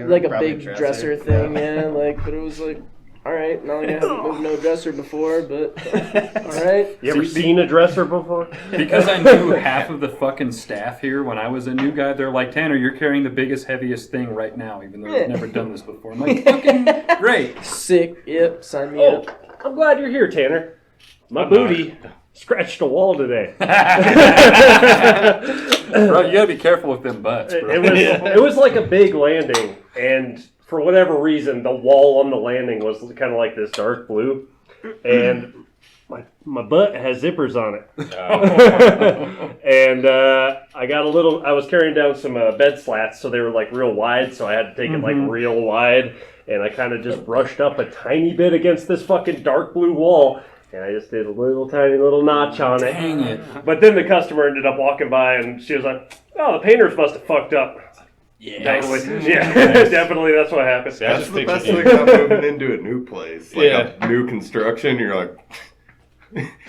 Speaker 10: like a
Speaker 4: Probably
Speaker 10: big dresser thing, yeah. Like, but it was like, all right, not like I haven't moved no dresser before, but all right.
Speaker 1: You ever seen a dresser before?
Speaker 6: Because I knew half of the fucking staff here when I was a new guy, they're like, Tanner, you're carrying the biggest, heaviest thing right now, even though I've never done this before. I'm like, fucking great.
Speaker 10: Sick. Yep. Sign me up.
Speaker 1: I'm glad you're here, Tanner. My booty scratched a wall today.
Speaker 6: Bro, you gotta be careful with them butts, bro.
Speaker 1: It was like a big landing, and for whatever reason, the wall on the landing was kind of like this dark blue, and my butt has zippers on it. And I was carrying down some bed slats, so they were like real wide, so I had to take it like real wide, and I kind of just brushed up a tiny bit against this fucking dark blue wall. And I just did a tiny little notch on it.
Speaker 6: Dang it.
Speaker 1: But then the customer ended up walking by and she was like, "Oh, the painters must have fucked up."
Speaker 8: Yeah.
Speaker 1: Definitely. Yeah, definitely that's what happened.
Speaker 3: That's the best thing about moving into a new place. Like a new construction, you're like,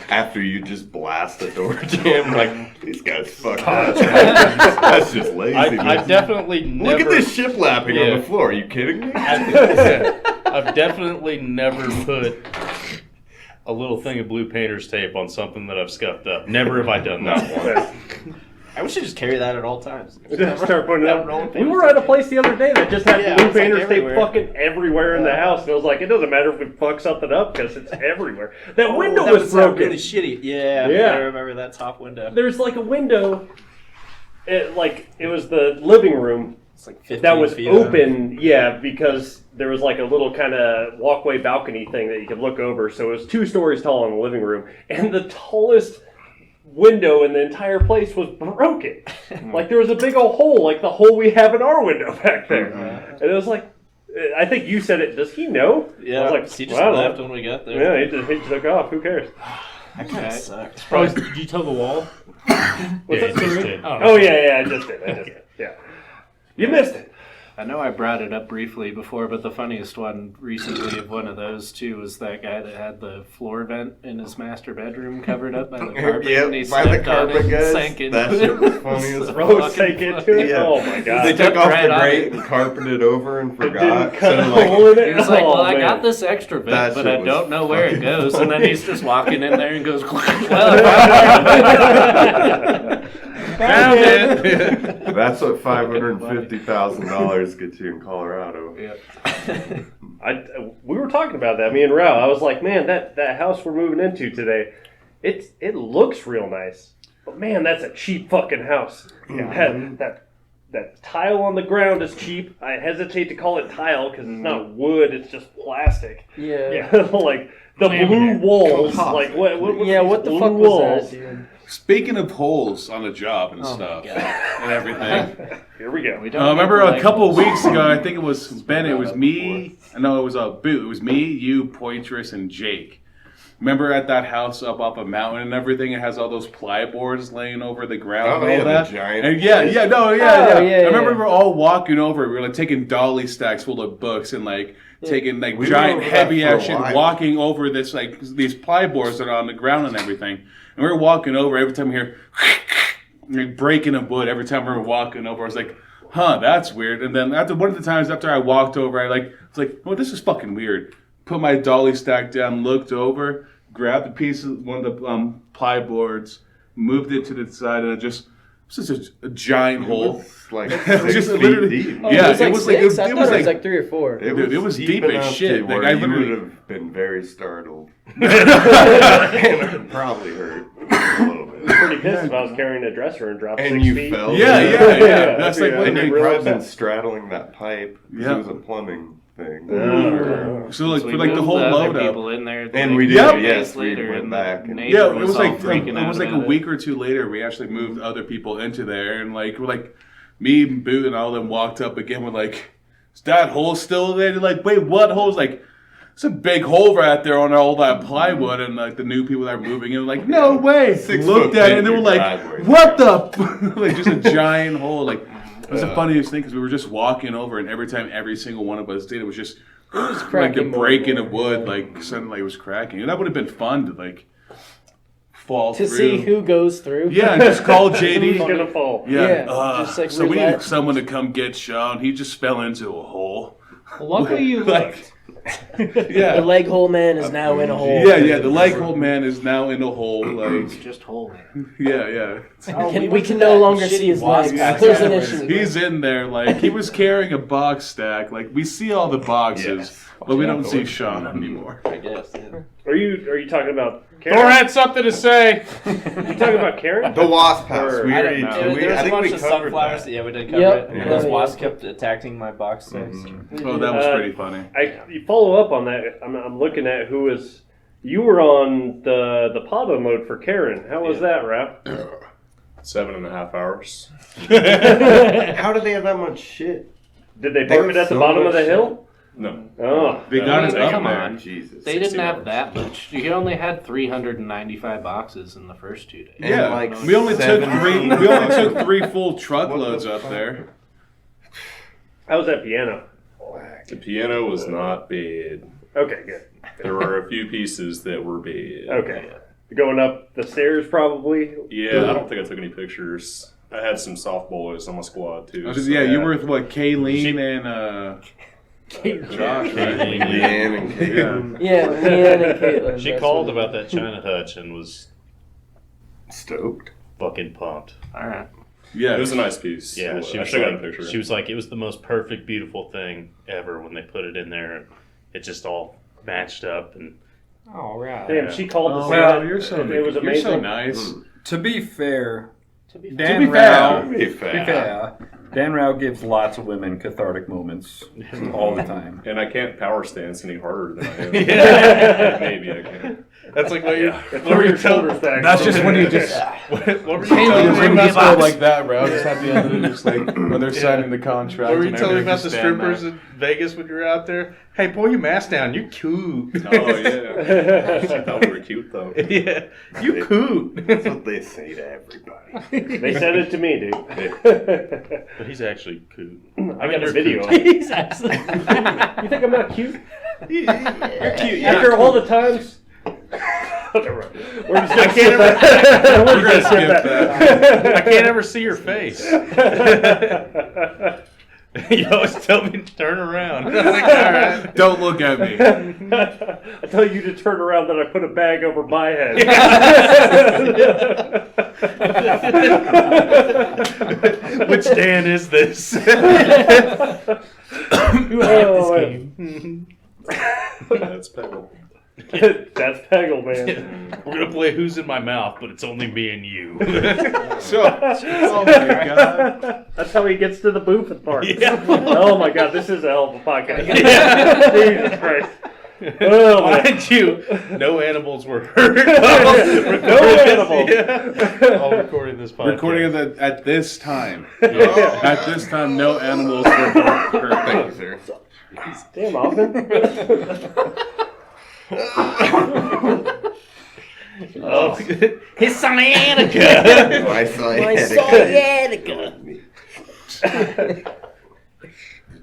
Speaker 3: after you just blast the door jam, like, these guys fucked up. That's just lazy.
Speaker 8: I definitely never...
Speaker 3: Look at this shiplapping on the floor. Are you kidding me?
Speaker 8: I've definitely never put a little thing of blue painter's tape on something that I've scuffed up. Never have I done that once.
Speaker 4: I wish I just carry that at all times.
Speaker 1: Start putting it up. We were at a place the other day that just had blue painter's tape fucking everywhere in the house. And it was like, it doesn't matter if we fuck something up because it's everywhere. That window was broken.
Speaker 4: Really shitty. Yeah, I remember that top window.
Speaker 1: There's like a window, it was the living room.
Speaker 4: It's like 15
Speaker 1: that was
Speaker 4: feet
Speaker 1: open, because there was like a little kind of walkway balcony thing that you could look over. So it was 2 stories tall in the living room, and the tallest window in the entire place was broken. Like there was a big old hole, like the hole we have in our window back there. And it was like, I think you said it. Does he know?
Speaker 4: Yeah,
Speaker 1: I was like,
Speaker 4: he just left when we got there.
Speaker 1: Yeah, he took off. Who cares?
Speaker 4: That kind of sucked.
Speaker 8: Did you tell the wall?
Speaker 1: What's that?
Speaker 8: Just did.
Speaker 1: Oh yeah, I just did. Yeah. You missed it.
Speaker 9: I know I brought it up briefly before, but the funniest one recently of one of those too was that guy that had the floor vent in his master bedroom covered up by the carpet.
Speaker 3: Yep,
Speaker 9: and he
Speaker 3: by the
Speaker 9: stepped on
Speaker 3: carpet,
Speaker 9: it
Speaker 3: guys.
Speaker 9: and sank into
Speaker 3: That
Speaker 9: it.
Speaker 3: shit was funny as
Speaker 1: Rose sank into it?
Speaker 3: Yeah.
Speaker 1: Oh my god.
Speaker 3: They took off
Speaker 9: right
Speaker 3: the
Speaker 9: on
Speaker 3: grate
Speaker 9: it.
Speaker 3: and carpeted over and forgot.
Speaker 1: Didn't cut a
Speaker 3: like,
Speaker 1: hole in it.
Speaker 9: He was like,
Speaker 1: Oh,
Speaker 9: well, I
Speaker 1: man.
Speaker 9: got this extra
Speaker 3: That
Speaker 9: vent, but
Speaker 3: shit
Speaker 9: I
Speaker 3: was
Speaker 9: don't know where it
Speaker 3: fucking
Speaker 9: goes. And then
Speaker 3: funny.
Speaker 9: he's just walking in there and goes,
Speaker 8: Found it.
Speaker 3: That's what $550,000 gets you in Colorado.
Speaker 9: Yeah.
Speaker 1: We were talking about that, me and Rao. I was like, man, that house we're moving into today, it looks real nice. But man, that's a cheap fucking house. That tile on the ground is cheap. I hesitate to call it tile because it's not wood, it's just plastic.
Speaker 10: Yeah.
Speaker 1: Like the blue walls. Like what
Speaker 10: the fuck was that, dude?
Speaker 2: Speaking of holes on the job and stuff and everything.
Speaker 1: Here we go.
Speaker 2: I remember a couple of weeks ago, I think it was Ben, it was me. No, it was Boo. It was me, you, Poitras, and Jake. Remember at that house up off a mountain and everything? It has all those plyboards laying over the ground and all that.
Speaker 3: The giant.
Speaker 2: And
Speaker 10: yeah.
Speaker 2: I remember we were all walking over. We were like taking dolly stacks full of books and like taking like giant heavy ass shit, walking over this like these plyboards that are on the ground and everything. And we were walking over. Every time we hear like breaking a wood, every time we were walking over, I was like, "Huh, that's weird." And then after one of the times after I walked over, I was like, "Oh, this is fucking weird." Put my dolly stack down, looked over, grabbed a piece of one of the plyboards, moved it to the side, and it was just a giant hole.
Speaker 3: Like
Speaker 2: just
Speaker 3: 6 feet
Speaker 2: literally
Speaker 3: deep.
Speaker 10: Oh,
Speaker 2: Yeah,
Speaker 10: it was like 6? I thought it was like 3 or 4.
Speaker 2: Dude, it was deep as
Speaker 3: enough
Speaker 2: shit.
Speaker 3: to
Speaker 2: Like,
Speaker 3: where
Speaker 2: I
Speaker 3: you
Speaker 2: literally-
Speaker 3: would have been very startled. And it probably hurt a little bit.
Speaker 1: Pretty pissed if I was carrying a dresser and dropped
Speaker 3: And
Speaker 1: 6
Speaker 3: you
Speaker 1: feet.
Speaker 3: fell.
Speaker 2: Yeah. That's like
Speaker 3: And
Speaker 2: what
Speaker 3: you
Speaker 1: real
Speaker 3: probably been
Speaker 1: upset.
Speaker 3: straddling that pipe.
Speaker 2: Yeah.
Speaker 3: It was a plumbing thing.
Speaker 2: So like
Speaker 9: So
Speaker 2: for like the whole load up.
Speaker 9: people in there.
Speaker 3: And
Speaker 9: like,
Speaker 3: we did,
Speaker 9: 2
Speaker 3: yes,
Speaker 9: days
Speaker 3: we
Speaker 9: later,
Speaker 3: went
Speaker 9: and
Speaker 3: back
Speaker 9: the
Speaker 3: and-
Speaker 9: neighbor
Speaker 2: Yeah, it was
Speaker 9: all
Speaker 2: like
Speaker 9: freaking out
Speaker 2: a
Speaker 9: about
Speaker 2: week or two later. We actually moved other people into there, and like we're like me and Boo and all of them walked up again. We're like, "Is that hole still there?" They're like, "Wait, what hole's like?" It's a big hole right there on all that plywood, and like the new people that are moving in were like, "No way!"
Speaker 3: 6
Speaker 2: Looked
Speaker 3: foot
Speaker 2: at it, and they were like,
Speaker 3: driveway.
Speaker 2: "What the?" Like just a giant hole. Like it was the funniest thing because we were just walking over, and every time every single one of us did, it was just like a
Speaker 10: cracking
Speaker 2: breaking
Speaker 10: more.
Speaker 2: of wood, like suddenly it was cracking. And that would have been fun to like fall
Speaker 10: To
Speaker 2: through.
Speaker 10: see who goes through.
Speaker 2: Yeah, and just call JD.
Speaker 1: Who's gonna fall?
Speaker 2: Yeah,
Speaker 10: just like
Speaker 2: so we
Speaker 10: roulette.
Speaker 2: need someone to come get Sean. He just fell into a hole.
Speaker 9: Luckily you looked.
Speaker 10: The
Speaker 2: Yeah,
Speaker 10: leg hole man is now in a hole.
Speaker 2: yeah. The leg hole man is now in a hole. Like,
Speaker 9: Just hold it.
Speaker 2: yeah.
Speaker 10: We can no longer see his legs. There's an issue.
Speaker 2: He's in there. Like, he was carrying a box stack. Like, we see all the boxes, but we don't see Sean anymore.
Speaker 9: I guess. Yeah.
Speaker 1: Are you talking about
Speaker 8: Thor
Speaker 1: Karen?
Speaker 8: had something to say.
Speaker 1: You talking about Karen?
Speaker 3: The wasp house. We
Speaker 4: I
Speaker 3: already
Speaker 4: don't know.
Speaker 3: did.
Speaker 4: There was
Speaker 3: I
Speaker 4: a
Speaker 3: think
Speaker 4: bunch
Speaker 3: we
Speaker 4: of
Speaker 3: covered
Speaker 4: sunflowers.
Speaker 3: that.
Speaker 4: Yeah, we did cover
Speaker 10: Yep.
Speaker 4: it.
Speaker 10: Yeah.
Speaker 4: Those wasps kept attacking my box stacks.
Speaker 2: Oh, that was pretty funny.
Speaker 1: You follow up on that. I'm looking at who was. You were on the Pablo mode for Karen. How was that, Rap?
Speaker 11: 7.5 hours.
Speaker 3: How do they have that much shit?
Speaker 1: Did they park it at the
Speaker 3: so
Speaker 1: bottom of the
Speaker 3: much
Speaker 1: hill?
Speaker 11: No.
Speaker 1: Oh,
Speaker 2: They got it up
Speaker 9: Come
Speaker 2: there.
Speaker 9: on.
Speaker 3: Jesus.
Speaker 9: They didn't
Speaker 11: 16
Speaker 9: have
Speaker 11: hours.
Speaker 9: that much. You only had 395 boxes in the first 2 days.
Speaker 3: And
Speaker 2: Yeah,
Speaker 3: like
Speaker 2: we only took
Speaker 3: 17
Speaker 2: three. We only took 3 full truckloads up there.
Speaker 1: how was that piano?
Speaker 11: The piano was not bad.
Speaker 1: Okay, good.
Speaker 11: There were a few pieces that were bad.
Speaker 1: Okay, going up the stairs probably.
Speaker 11: Yeah, I don't think I took any pictures. I had some soft boys on my squad too. so
Speaker 2: Yeah,
Speaker 11: I
Speaker 2: you
Speaker 11: had-
Speaker 2: were with what? Kayleen and Josh, right?
Speaker 3: Leanne and Caitlin.
Speaker 10: Yeah, Leanne and Caitlin.
Speaker 8: She
Speaker 10: that's
Speaker 8: called
Speaker 10: what-
Speaker 8: about that China hutch and was
Speaker 3: Stoked.
Speaker 8: fucking pumped.
Speaker 9: All right.
Speaker 2: Yeah,
Speaker 11: It was a nice piece.
Speaker 8: Yeah,
Speaker 11: I
Speaker 8: she was
Speaker 11: should have
Speaker 8: like,
Speaker 11: got a picture.
Speaker 8: she was like, it was the most perfect, beautiful thing ever when they put it in there. It just all matched up, and
Speaker 9: All right.
Speaker 1: Damn, she called to
Speaker 2: Oh,
Speaker 1: say
Speaker 2: wow,
Speaker 1: that.
Speaker 2: you're so
Speaker 1: It was
Speaker 2: you're
Speaker 1: amazing.
Speaker 2: so nice.
Speaker 6: To be fair,
Speaker 10: To be
Speaker 6: Dan
Speaker 2: be
Speaker 6: Rao,
Speaker 2: fair.
Speaker 3: Be
Speaker 6: to be
Speaker 3: fair.
Speaker 6: fair, Dan Rao gives lots of women cathartic moments all the time.
Speaker 11: And I can't power stance any harder than I am. Maybe I can.
Speaker 8: that's like what you.
Speaker 1: It's where your shoulders back.
Speaker 2: That's just when you just
Speaker 8: What were you
Speaker 2: when
Speaker 8: telling me
Speaker 2: you just go
Speaker 8: about?
Speaker 2: like that, bro. Just have the other just like when they're signing the contract.
Speaker 8: What were you
Speaker 2: and
Speaker 8: telling me
Speaker 2: everything,
Speaker 8: about the
Speaker 2: just stand
Speaker 8: strippers
Speaker 2: there.
Speaker 8: in Vegas when you were out there? Hey, pull your mask down. You cute.
Speaker 11: Oh yeah. She thought we were cute though.
Speaker 8: Yeah, you cute.
Speaker 3: That's what they say to everybody.
Speaker 1: They sent it to me, dude.
Speaker 8: But he's actually cute.
Speaker 1: I got a video. of
Speaker 10: He's
Speaker 1: it.
Speaker 10: actually.
Speaker 1: You think I'm not cute?
Speaker 8: You're cute.
Speaker 1: After all the times. We're just gonna
Speaker 8: I can't
Speaker 1: skip
Speaker 8: ever-
Speaker 1: that. We're gonna skip
Speaker 2: skip
Speaker 1: that.
Speaker 8: I can't ever see your face. You always tell me to turn around. I'm like, all right.
Speaker 2: Don't look at me.
Speaker 1: I tell you to turn around, then I put a bag over my head.
Speaker 8: Which Dan is this?
Speaker 1: Who
Speaker 10: Oh,
Speaker 11: That's Pebble.
Speaker 1: That's Peggle, man.
Speaker 8: We're gonna play Who's in My Mouth, but it's only me and you.
Speaker 2: So, oh my god.
Speaker 1: That's how he gets to the booth part.
Speaker 8: Yeah.
Speaker 1: Oh my god, this is a hell of a podcast.
Speaker 8: Yeah.
Speaker 1: Jesus Christ. Oh, man.
Speaker 8: Mind you, no animals were hurt.
Speaker 1: No animals.
Speaker 8: Yeah. All recording this podcast.
Speaker 2: Recording at this time. At this time, no animals were hurt.
Speaker 3: Thank you, sir.
Speaker 1: Damn, Alvin.
Speaker 8: Oh, his sciatica.
Speaker 3: My
Speaker 10: sciatica.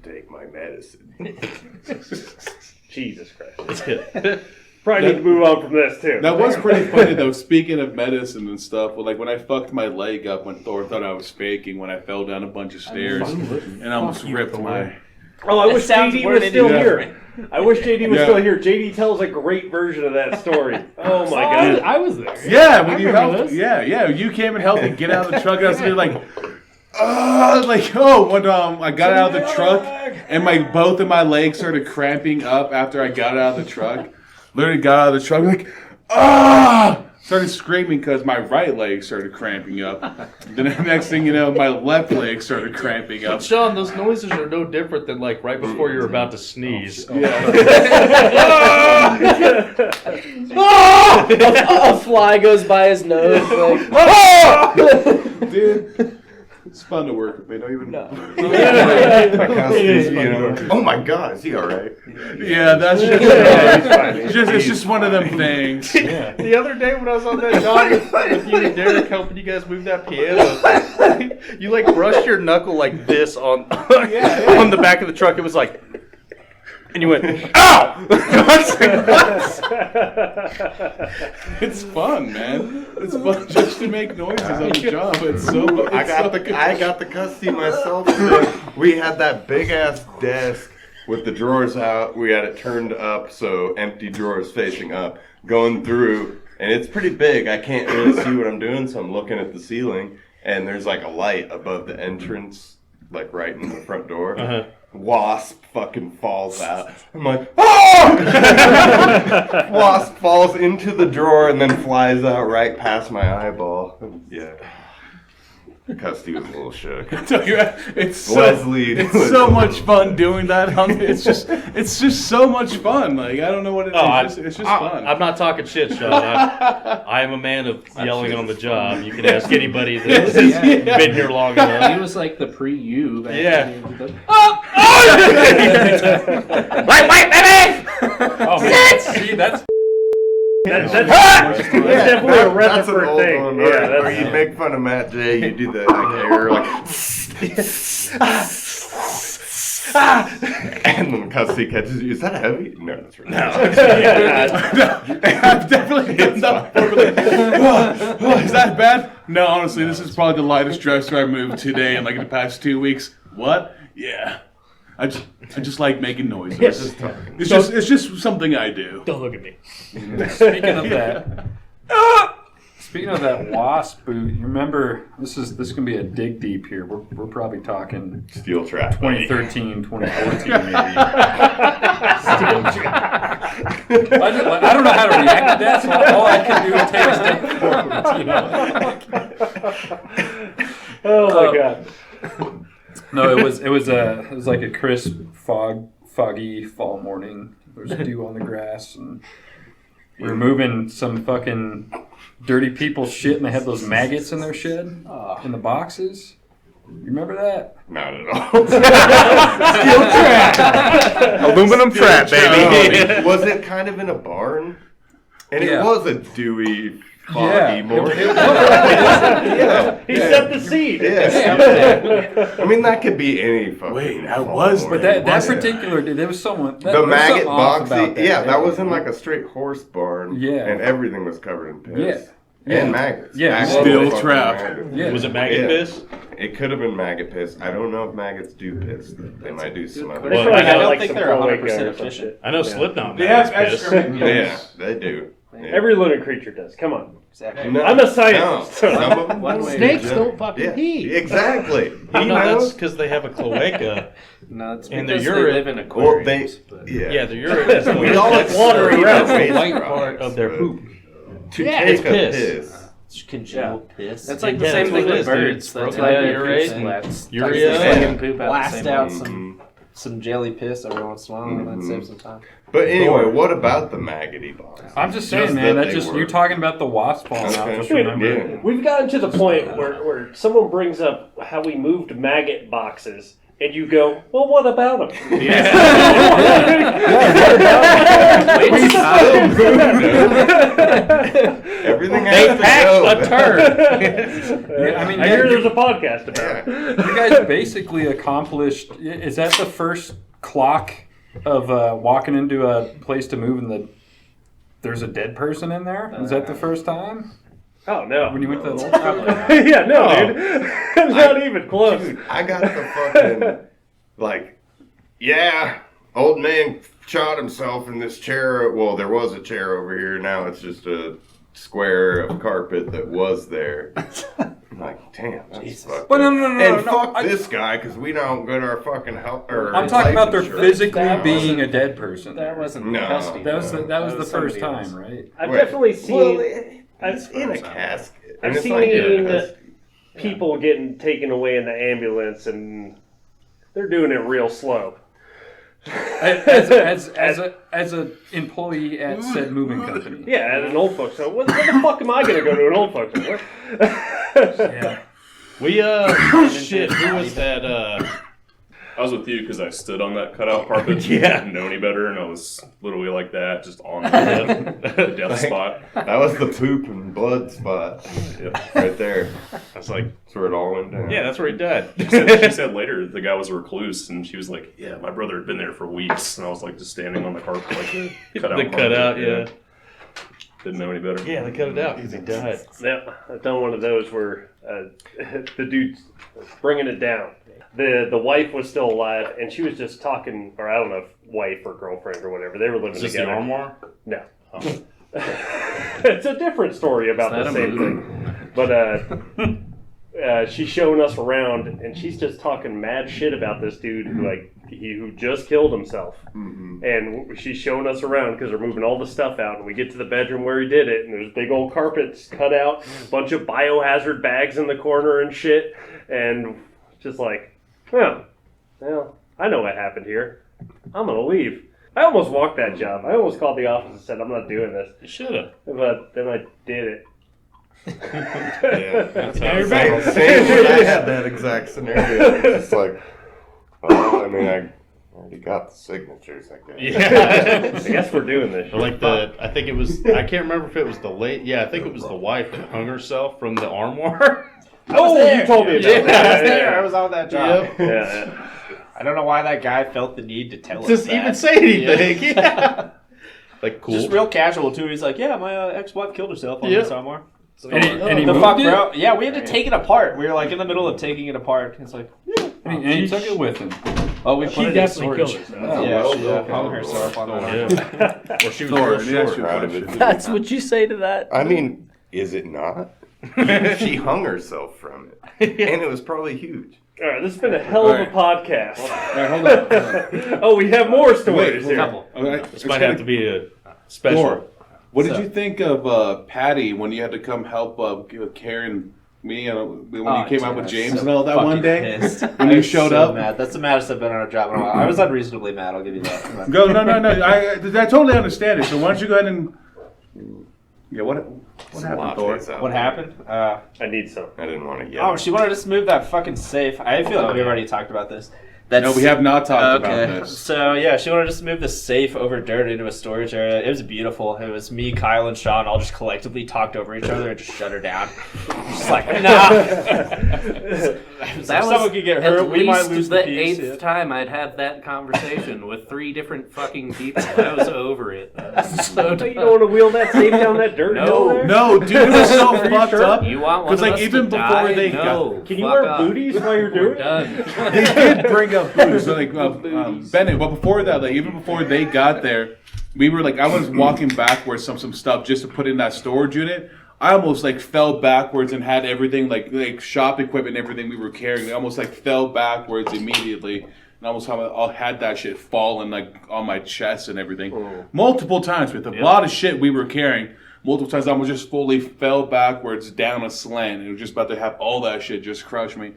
Speaker 3: Take my medicine.
Speaker 1: Jesus Christ. Probably need to move on from this, too.
Speaker 2: That was pretty funny though. Speaking of medicine and stuff, like when I fucked my leg up when Thor thought I was faking when I fell down a bunch of stairs and I almost ripped my.
Speaker 1: Oh, I wish
Speaker 4: sounds
Speaker 1: JD
Speaker 4: more
Speaker 1: was
Speaker 4: than
Speaker 1: still
Speaker 4: you.
Speaker 1: here. I wish JD was
Speaker 2: Yeah.
Speaker 1: still here. JD tells a great version of that story. Oh my god.
Speaker 7: I was there.
Speaker 2: Yeah, when
Speaker 7: I
Speaker 2: you
Speaker 7: remember
Speaker 2: helped.
Speaker 7: this.
Speaker 2: Yeah. You came and helped me get out of the truck. And I was like, when I got out of the truck and both of my legs started cramping up after I got out of the truck. Literally got out of the truck like, started screaming because my right leg started cramping up. Then the next thing you know, my left leg started cramping up.
Speaker 8: But Sean, those noises are no different than like right before you're about to sneeze.
Speaker 10: A fly goes by his nose. Like,
Speaker 2: Dude, it's fun to work with me. Don't even know.
Speaker 3: Oh my god, is he alright?
Speaker 2: Yeah, that's just, it's just one of them things.
Speaker 8: The other day when I was on that job with you and Derek helping you guys move that piano, you like brushed your knuckle like this on the back of the truck. It was like, And you went, ow!
Speaker 2: It's fun, man. It's fun just to make noises on the job. It's so.
Speaker 3: I got the custody myself. We had that big ass desk with the drawers out. We had it turned up, so empty drawers facing up, going through, and it's pretty big. I can't really see what I'm doing, so I'm looking at the ceiling, and there's like a light above the entrance, like right in the front door.
Speaker 8: Uh-huh.
Speaker 3: Wasp fucking falls out. I'm like, oh! Wasp falls into the drawer and then flies out right past my eyeball. Yeah. Custody was a little shook.
Speaker 2: It's so,
Speaker 3: Leslie.
Speaker 2: it's so much fun doing that. It's just so much fun. Like, I don't know what it is. It's just fun.
Speaker 8: I'm not talking shit, Sean. I am a man of yelling on the job. You can ask anybody that has been here long enough.
Speaker 9: He was like the pre-you.
Speaker 8: Yeah.
Speaker 9: Wait, baby!
Speaker 6: Oh, man. See, that's
Speaker 1: That's definitely a
Speaker 3: That's an
Speaker 1: Rutherford
Speaker 3: old
Speaker 1: thing.
Speaker 3: one,
Speaker 1: Yeah,
Speaker 3: right?
Speaker 1: that's
Speaker 3: Where you make fun of Matt J, you do the like air, like, and then Custody catches you. Is that heavy? No, that's right.
Speaker 2: I've definitely done that before. Is that bad? No, honestly, this is probably the lightest dresser I moved today in like the past 2 weeks. What? Yeah. I just like making noises. It's just something I do.
Speaker 8: Don't look at me.
Speaker 6: Speaking of that wasp boot, you remember this can be a dig deep here. We're probably talking
Speaker 3: Steel trap.
Speaker 6: 2013, 2014 maybe. I don't know how to react to that, so all I can do is take a step forward.
Speaker 1: Oh my god.
Speaker 6: No, it was like a crisp, foggy fall morning. There was dew on the grass, and we were moving some fucking dirty people's shit, and they had those maggots in their shed in the boxes. You remember that?
Speaker 3: Not at all.
Speaker 5: Steel trap. Aluminum trap, baby.
Speaker 3: Was it kind of in a barn? And
Speaker 6: Yeah.
Speaker 3: it was a dewy, foggy morning.
Speaker 1: He set the seed.
Speaker 3: Yeah. I mean, that could be any fucking.
Speaker 2: Wait, that was.
Speaker 6: But that particular, there was someone.
Speaker 3: The maggot box.
Speaker 6: About
Speaker 3: that was in like a straight horse barn.
Speaker 6: Yeah.
Speaker 3: And everything was covered in piss.
Speaker 6: Yeah.
Speaker 3: And maggots.
Speaker 6: Yeah.
Speaker 3: Actual
Speaker 2: Steel
Speaker 3: fucking
Speaker 2: trap.
Speaker 3: maggots.
Speaker 6: Yeah.
Speaker 8: Was it maggot
Speaker 3: Yeah.
Speaker 8: piss?
Speaker 3: It could have been maggot piss. I don't know if maggots do piss. They might do some other.
Speaker 8: Well,
Speaker 1: Probably
Speaker 4: I
Speaker 1: got,
Speaker 4: don't
Speaker 1: like,
Speaker 4: think
Speaker 1: some
Speaker 4: they're
Speaker 1: cloaca
Speaker 4: 100%
Speaker 1: or some
Speaker 4: efficient.
Speaker 1: shit.
Speaker 8: I know Slipknot
Speaker 2: They have
Speaker 8: maggots piss.
Speaker 3: Yeah, they do. Yeah.
Speaker 1: Every living creature does. Come on.
Speaker 4: Exactly.
Speaker 3: No,
Speaker 1: I'm a scientist.
Speaker 3: No. Some of them
Speaker 4: One way
Speaker 7: Snakes
Speaker 3: Yeah.
Speaker 7: don't fucking
Speaker 3: Yeah.
Speaker 7: pee.
Speaker 3: Exactly. He
Speaker 8: No, that's
Speaker 3: knows.
Speaker 8: because they have a cloaca.
Speaker 9: No, it's
Speaker 8: And
Speaker 9: because
Speaker 8: the
Speaker 9: they
Speaker 8: urine-
Speaker 9: live in
Speaker 3: Or they.
Speaker 9: aquariums. But
Speaker 3: Yeah.
Speaker 8: The urine is
Speaker 3: We all
Speaker 8: that's
Speaker 3: water around.
Speaker 8: the white part of their poop.
Speaker 3: To
Speaker 7: Yeah,
Speaker 3: take
Speaker 8: it's
Speaker 3: a
Speaker 8: piss.
Speaker 3: piss.
Speaker 4: Congealed piss.
Speaker 9: that's like the
Speaker 8: Yeah,
Speaker 9: same
Speaker 8: that's
Speaker 9: thing
Speaker 8: what it
Speaker 9: with
Speaker 8: is, dude.
Speaker 9: birds.
Speaker 8: It's
Speaker 9: That's
Speaker 8: broken
Speaker 9: why
Speaker 8: down
Speaker 9: their
Speaker 8: urea
Speaker 9: poop splats.
Speaker 8: urea
Speaker 9: They
Speaker 8: and
Speaker 9: fucking poop out the
Speaker 4: blast
Speaker 9: same
Speaker 4: out
Speaker 9: way.
Speaker 4: some jelly piss every once in a while, and that saves some time.
Speaker 3: But anyway, what about the maggoty box?
Speaker 6: I'm just saying, man. That just you're talking about the wasp falling out.
Speaker 3: Okay.
Speaker 6: Just remember.
Speaker 3: Yeah.
Speaker 1: We've gotten to the point where someone brings up how we moved maggot boxes, and you go, well, what about them?
Speaker 3: Everything
Speaker 8: They
Speaker 3: has to
Speaker 8: packed
Speaker 3: go.
Speaker 8: a turd.
Speaker 6: I mean,
Speaker 1: I hear there's a podcast about it.
Speaker 3: Yeah.
Speaker 6: you guys basically accomplished. Is that the first clock of walking into a place to move and there's a dead person in there? Is that the first time
Speaker 1: Oh, no.
Speaker 6: when you went to the old traveler?
Speaker 1: Yeah, no, dude. Not even close.
Speaker 3: Dude, I got the fucking, like, yeah, old man shot himself in this chair. Well, there was a chair over here. Now it's just a square of carpet that was there. I'm like, damn, that's fucked
Speaker 6: But
Speaker 3: up.
Speaker 6: no,
Speaker 3: And fuck this guy, because we don't get our fucking help.
Speaker 6: I'm talking about there
Speaker 3: life insurance.
Speaker 6: physically
Speaker 4: That
Speaker 6: being a dead person.
Speaker 4: That wasn't
Speaker 3: No.
Speaker 4: custody.
Speaker 6: That was the
Speaker 4: was
Speaker 6: first
Speaker 4: somebody else.
Speaker 6: time, right?
Speaker 1: I've
Speaker 3: Wait.
Speaker 1: definitely seen
Speaker 3: Well, it's in a
Speaker 1: I've
Speaker 3: casket.
Speaker 1: I've
Speaker 3: And it's
Speaker 1: seen
Speaker 3: like, yeah,
Speaker 1: the people getting taken away in the ambulance, and they're doing it real slow.
Speaker 6: As a employee at said moving company.
Speaker 1: Yeah, at an old folks home. What the fuck am I going to go to an old folks home?
Speaker 6: Yeah.
Speaker 8: We shit. Who was that?
Speaker 11: I was with you because I stood on that cutout carpet.
Speaker 8: Yeah.
Speaker 11: Didn't know any better, and I was literally like that, just on the death spot.
Speaker 3: That was the poop and blood spot.
Speaker 11: Yep.
Speaker 3: Right there.
Speaker 11: I was like,
Speaker 3: That's where it all went down.
Speaker 8: Yeah, that's where he died.
Speaker 11: she said later the guy was a recluse, and she was like, yeah, my brother had been there for weeks, and I was like just standing on the carpet like cutout.
Speaker 8: The cutout, yeah.
Speaker 11: Didn't know any better.
Speaker 8: Yeah, they cut it out because he died.
Speaker 1: Yeah, I've done one of those where the dude's bringing it down. The wife was still alive, and she was just talking, or I don't know if wife or girlfriend or whatever. They were living
Speaker 11: Is this
Speaker 1: together.
Speaker 11: the armoire?
Speaker 1: No. It's a different story about the same thing. But she's showing us around, and she's just talking mad shit about this dude who just killed himself.
Speaker 3: Mm-hmm.
Speaker 1: And she's showing us around because they're moving all the stuff out, and we get to the bedroom where he did it, and there's big old carpets cut out, a bunch of biohazard bags in the corner and shit, and just like, well, I know what happened here. I'm gonna leave. I almost walked that job. I almost called the office and said, I'm not doing this.
Speaker 8: You should have.
Speaker 1: But then I did it.
Speaker 3: Yeah.
Speaker 8: Now you're back.
Speaker 3: Same when I had that exact scenario. It's just like, well, I mean, I already got the signatures, I guess.
Speaker 8: Yeah.
Speaker 1: I guess we're doing this.
Speaker 8: Or like I think it was, I can't remember if it was I think it was the wife that hung herself from the armoire.
Speaker 1: Oh, you told me about
Speaker 4: I
Speaker 1: that.
Speaker 4: was there. I was on that job.
Speaker 8: Yep.
Speaker 1: Yeah.
Speaker 4: I don't know why that guy felt the need to tell us
Speaker 8: Just
Speaker 4: that.
Speaker 8: even say anything. Yeah. Like, cool.
Speaker 4: Just real casual, too. He's like, yeah, my ex-wife killed herself on this armoire. So,
Speaker 6: And he
Speaker 4: the
Speaker 6: moved
Speaker 4: fuck,
Speaker 6: it?
Speaker 4: bro? Yeah, we had to take it apart. We were like in the middle of taking it apart. It's like,
Speaker 6: And he took it with him.
Speaker 4: oh, we
Speaker 7: She
Speaker 4: put it in
Speaker 7: definitely
Speaker 4: storage.
Speaker 7: killed herself.
Speaker 4: Yeah, she
Speaker 3: well,
Speaker 4: hung herself on that.
Speaker 8: Yeah. Or she was
Speaker 2: Thor,
Speaker 8: real
Speaker 2: let me
Speaker 8: short.
Speaker 2: ask you a
Speaker 3: Proud of
Speaker 2: question.
Speaker 3: it.
Speaker 10: That's what you say to that.
Speaker 3: I mean, is it not? She hung herself from it. And it was probably huge.
Speaker 1: All right, this has been a hell of a podcast.
Speaker 2: All right, hold on.
Speaker 1: Oh, we have more stories
Speaker 2: Wait,
Speaker 1: here.
Speaker 9: Couple.
Speaker 2: All right,
Speaker 8: This might have to be a special.
Speaker 2: Thor, what did you think of Patty when you had to come help Karen, me, when you came out with James and all that one day? When you showed up?
Speaker 4: Mad. That's the maddest I've been on a job in a while. I was unreasonably mad, I'll give you that.
Speaker 2: Go, no. I totally understand it. So why don't you go ahead and... Yeah, what happened, Thor?
Speaker 4: What happened?
Speaker 1: I need some.
Speaker 3: I didn't want to yell.
Speaker 4: Oh, she wanted us to move that fucking safe. I feel like we've already talked about this.
Speaker 2: No, we have not talked about this.
Speaker 4: So, yeah, she wanted us to move the safe over dirt into a storage area. It was beautiful. It was me, Kyle, and Sean all just collectively talked over each other and just shut her down. Just like, nah. If someone could get hurt, we might lose
Speaker 9: the
Speaker 4: the piece.
Speaker 9: eighth time I'd had that conversation with 3 different fucking people. I was over it. So
Speaker 1: You don't want to wheel that safe down that dirt hill there?
Speaker 2: No, dude, it was so fucked up.
Speaker 9: You want one of
Speaker 2: Because, like,
Speaker 9: us
Speaker 2: even
Speaker 9: to
Speaker 2: before
Speaker 9: die?
Speaker 2: they
Speaker 9: no,
Speaker 1: Can you
Speaker 9: fuck
Speaker 1: wear
Speaker 9: off.
Speaker 1: booties while you're
Speaker 9: We're
Speaker 1: doing it?
Speaker 9: done.
Speaker 2: They did bring up booze. So, like, Bennett, but before that, like, even before they got there, we were like, I was walking backwards some stuff just to put in that storage unit. I almost like fell backwards and had everything like shop equipment and everything we were carrying. I almost like fell backwards immediately. And almost had that shit falling like on my chest and everything. Multiple times with a lot of shit we were carrying. Multiple times I almost just fully fell backwards down a slant. And it was just about to have all that shit just crush me.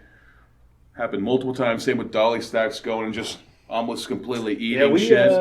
Speaker 2: Happened multiple times. Same with dolly stacks going and just almost completely eating shit.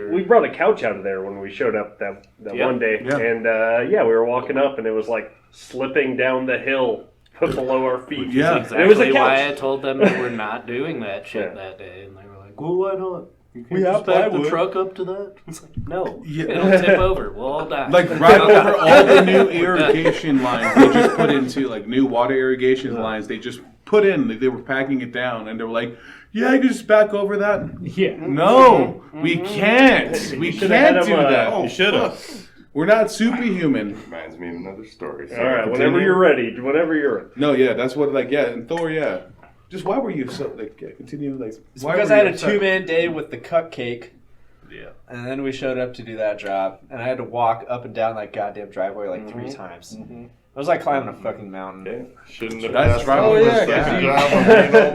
Speaker 1: We brought a couch out of there when we showed up that one day.
Speaker 2: Yeah.
Speaker 1: And we were walking up and it was like slipping down the hill below our feet.
Speaker 2: Yeah.
Speaker 9: Exactly
Speaker 1: It was a couch.
Speaker 9: why I told them that we're not doing that shit that day. And they were like, well, why not? You can't just back the truck up to that? It's like, no.
Speaker 2: Yeah.
Speaker 9: It'll tip over. We'll all die.
Speaker 2: Like right over all the new irrigation lines they just put into, like new water irrigation lines they just put in. They were packing it down and they were like, yeah, you can just back over that.
Speaker 7: Yeah.
Speaker 2: No, we can't. We
Speaker 1: should've had
Speaker 2: can't do
Speaker 1: him,
Speaker 2: that.
Speaker 8: You should have.
Speaker 2: We're not superhuman.
Speaker 3: Reminds me of another story.
Speaker 1: All right, whenever you're ready. Whenever you're ready.
Speaker 2: No, yeah, that's what, like, yeah, and Thor, yeah. Just why were you so, like, continue, like,
Speaker 4: It's
Speaker 2: why
Speaker 4: because
Speaker 2: were
Speaker 4: I
Speaker 2: you
Speaker 4: had a
Speaker 2: upset?
Speaker 4: 2-man day with the cupcake.
Speaker 8: Yeah.
Speaker 4: And then we showed up to do that job. And I had to walk up and down that goddamn driveway like 3 times. It was like climbing a fucking mountain.
Speaker 3: Yeah.
Speaker 8: Shouldn't have
Speaker 2: That's
Speaker 8: passed.
Speaker 2: right.
Speaker 3: Oh, yeah.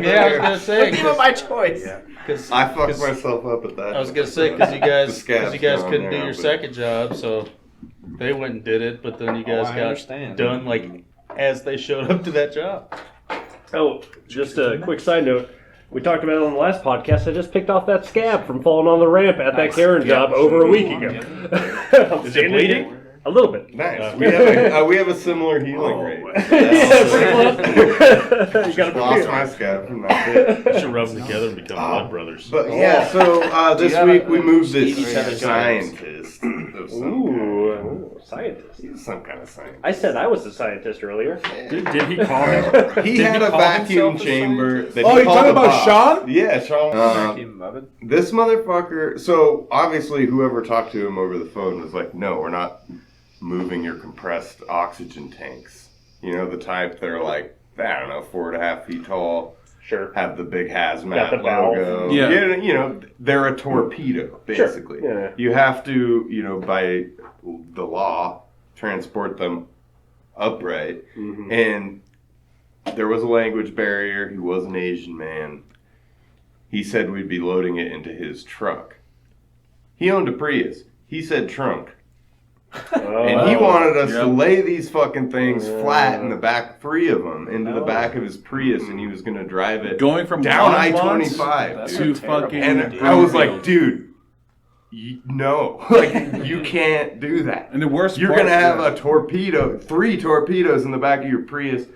Speaker 8: Yeah, I was gonna say.
Speaker 4: Give it my choice.
Speaker 8: Cause,
Speaker 3: I fucked myself up at that.
Speaker 8: I was gonna say because you guys
Speaker 3: going
Speaker 8: couldn't do
Speaker 3: now,
Speaker 8: your
Speaker 3: but-
Speaker 8: second job, so they went and did it. But then you guys
Speaker 4: I
Speaker 8: got
Speaker 4: understand.
Speaker 8: done like as they showed up to that job.
Speaker 1: Oh, just a quick side note. We talked about it on the last podcast. I just picked off that scab from falling on the ramp at that Karen job over a week ago. I'm
Speaker 8: Is it
Speaker 1: standing
Speaker 8: bleeding?
Speaker 1: here. A little bit.
Speaker 3: Nice. We have a similar healing rate.
Speaker 1: You got
Speaker 3: Lost my scab from that bit.
Speaker 8: We should rub them together and become blood brothers.
Speaker 3: But yeah, so this week we moved this
Speaker 4: each other's
Speaker 3: scientist. of some
Speaker 1: Ooh, scientist.
Speaker 3: kind. He's some kind of scientist.
Speaker 1: I said I was a scientist earlier.
Speaker 6: Did he call him?
Speaker 3: He
Speaker 6: Did
Speaker 3: had
Speaker 6: he
Speaker 3: a
Speaker 6: call
Speaker 3: vacuum
Speaker 6: himself a
Speaker 3: chamber. That
Speaker 2: Oh,
Speaker 3: he
Speaker 2: you
Speaker 3: called
Speaker 2: talking
Speaker 3: the
Speaker 2: about
Speaker 3: boss.
Speaker 2: Sean?
Speaker 3: Yeah, Sean.
Speaker 4: Vacuum oven?
Speaker 3: This motherfucker. So obviously, whoever talked to him over the phone was like, "No, we're not moving your compressed oxygen tanks. You know, the type that are like, I don't know, 4.5 feet tall,
Speaker 1: Sure.
Speaker 3: have the big
Speaker 1: Got
Speaker 3: hazmat
Speaker 1: the valve.
Speaker 3: logo.
Speaker 2: Yeah.
Speaker 3: You know, they're a torpedo, basically.
Speaker 1: Sure. Yeah.
Speaker 3: You have to, you know, by the law, transport them upright.
Speaker 1: Mm-hmm.
Speaker 3: And there was a language barrier. He was an Asian man. He said we'd be loading it into his truck. He owned a Prius. He said trunk. And he wanted us to lay these fucking things flat in the back, 3 of them, into the back of his Prius, and he was going to drive it
Speaker 2: Going from
Speaker 3: down
Speaker 2: bonbons
Speaker 3: I-25
Speaker 2: to fucking.
Speaker 3: And I was like, dude, no. Like, you can't do that.
Speaker 2: And the worst
Speaker 3: You're
Speaker 2: part,
Speaker 3: going to have a torpedo, 3 torpedoes in the back of your Prius,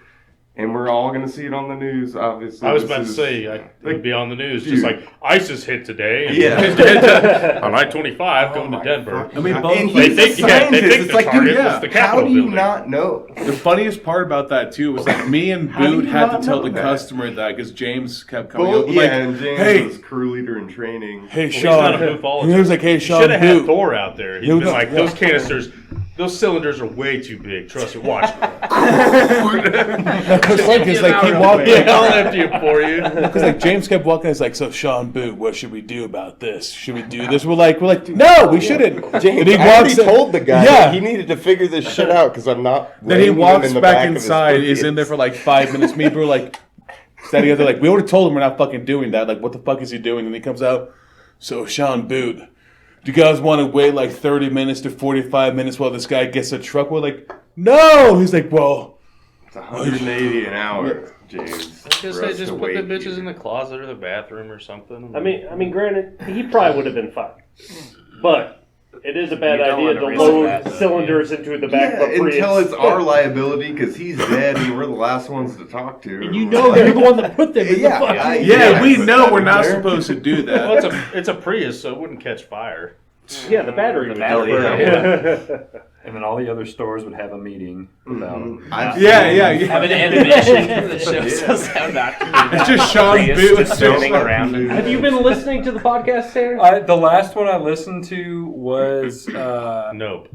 Speaker 3: and we're all going to see it on the news, obviously.
Speaker 8: I was
Speaker 3: This
Speaker 8: about to
Speaker 3: is-
Speaker 8: say, it'd be on the news,
Speaker 3: Dude.
Speaker 8: just like ISIS hit today. And
Speaker 3: Yeah.
Speaker 8: on I-25 going
Speaker 3: Oh
Speaker 8: to Denver.
Speaker 3: my
Speaker 2: I mean,
Speaker 3: God.
Speaker 2: both-
Speaker 3: And
Speaker 8: They
Speaker 3: he's
Speaker 8: think-
Speaker 3: a
Speaker 8: yeah, they
Speaker 3: scientist.
Speaker 8: think
Speaker 3: It's
Speaker 8: the
Speaker 3: like, dude,
Speaker 8: target
Speaker 3: yeah.
Speaker 8: was the
Speaker 3: How
Speaker 8: Capitol
Speaker 3: do you
Speaker 8: building.
Speaker 3: not know?
Speaker 2: The funniest part about that too was like me and
Speaker 3: How do
Speaker 2: Boot
Speaker 3: you
Speaker 2: had
Speaker 3: not
Speaker 2: to tell
Speaker 3: know
Speaker 2: the
Speaker 3: that?
Speaker 2: customer that because James kept coming
Speaker 3: Well,
Speaker 2: up
Speaker 3: yeah,
Speaker 2: like,
Speaker 3: and James
Speaker 2: hey,
Speaker 3: was crew leader in training.
Speaker 2: hey,
Speaker 8: Well, he's not a
Speaker 2: Sean.
Speaker 8: boofologist.
Speaker 2: He was like, hey,
Speaker 8: He
Speaker 2: Sean,
Speaker 8: should have had
Speaker 2: Boot.
Speaker 8: Thor out there. He'd
Speaker 2: No,
Speaker 8: been
Speaker 2: no,
Speaker 8: like,
Speaker 2: yeah.
Speaker 8: those canisters, those cylinders are way too big. Trust me, watch.
Speaker 2: It's like he walked
Speaker 8: Yeah, I'll empty it for you.
Speaker 2: Because like James kept walking, it's like, so Sean Boot, what should we do about this? Should we do this? We're like, no, we shouldn't.
Speaker 3: James,
Speaker 2: And he
Speaker 3: I already
Speaker 2: walks in-
Speaker 3: told the guy
Speaker 2: Yeah.
Speaker 3: that he needed to figure this shit out because I'm not.
Speaker 2: Then he
Speaker 3: reining him
Speaker 2: walks
Speaker 3: in the
Speaker 2: back
Speaker 3: of his
Speaker 2: inside. He's
Speaker 3: Prius.
Speaker 2: in there for like 5 minutes. Me and Bro like standing together, like we already told him we're not fucking doing that. Like, what the fuck is he doing? And he comes out. So Sean Boot, do you guys want to wait like 30 minutes to 45 minutes while this guy gets a truck? We're like, no. He's like, well,
Speaker 3: It's 180 an hour, James.
Speaker 8: I guess they just put the bitches in the closet or the bathroom or something.
Speaker 1: I mean, granted, he probably would have been fine, but it is a bad
Speaker 9: You don't
Speaker 1: idea
Speaker 9: want
Speaker 1: to
Speaker 9: to risk
Speaker 1: load
Speaker 9: that, though,
Speaker 1: cylinders into the back of a Prius.
Speaker 3: Until it's our liability because he's dead and we're the last ones to talk to.
Speaker 1: And you know you're the one that put them in the fucking.
Speaker 2: yeah, we
Speaker 3: put
Speaker 2: know
Speaker 3: that
Speaker 2: we're
Speaker 3: in
Speaker 2: not
Speaker 3: there.
Speaker 2: supposed to do that.
Speaker 8: Well, it's a Prius, so it wouldn't catch fire.
Speaker 1: Yeah, the battery would
Speaker 9: battery,
Speaker 1: burn.
Speaker 6: And then all the other stores would have a meeting about
Speaker 2: Yeah.
Speaker 4: Have an animation that shows us how not to do that.
Speaker 2: It's just Sean Boot.
Speaker 9: Just zooming around.
Speaker 1: Have you been listening to the podcast, Sarah?
Speaker 6: The last one I listened to was
Speaker 8: Nope.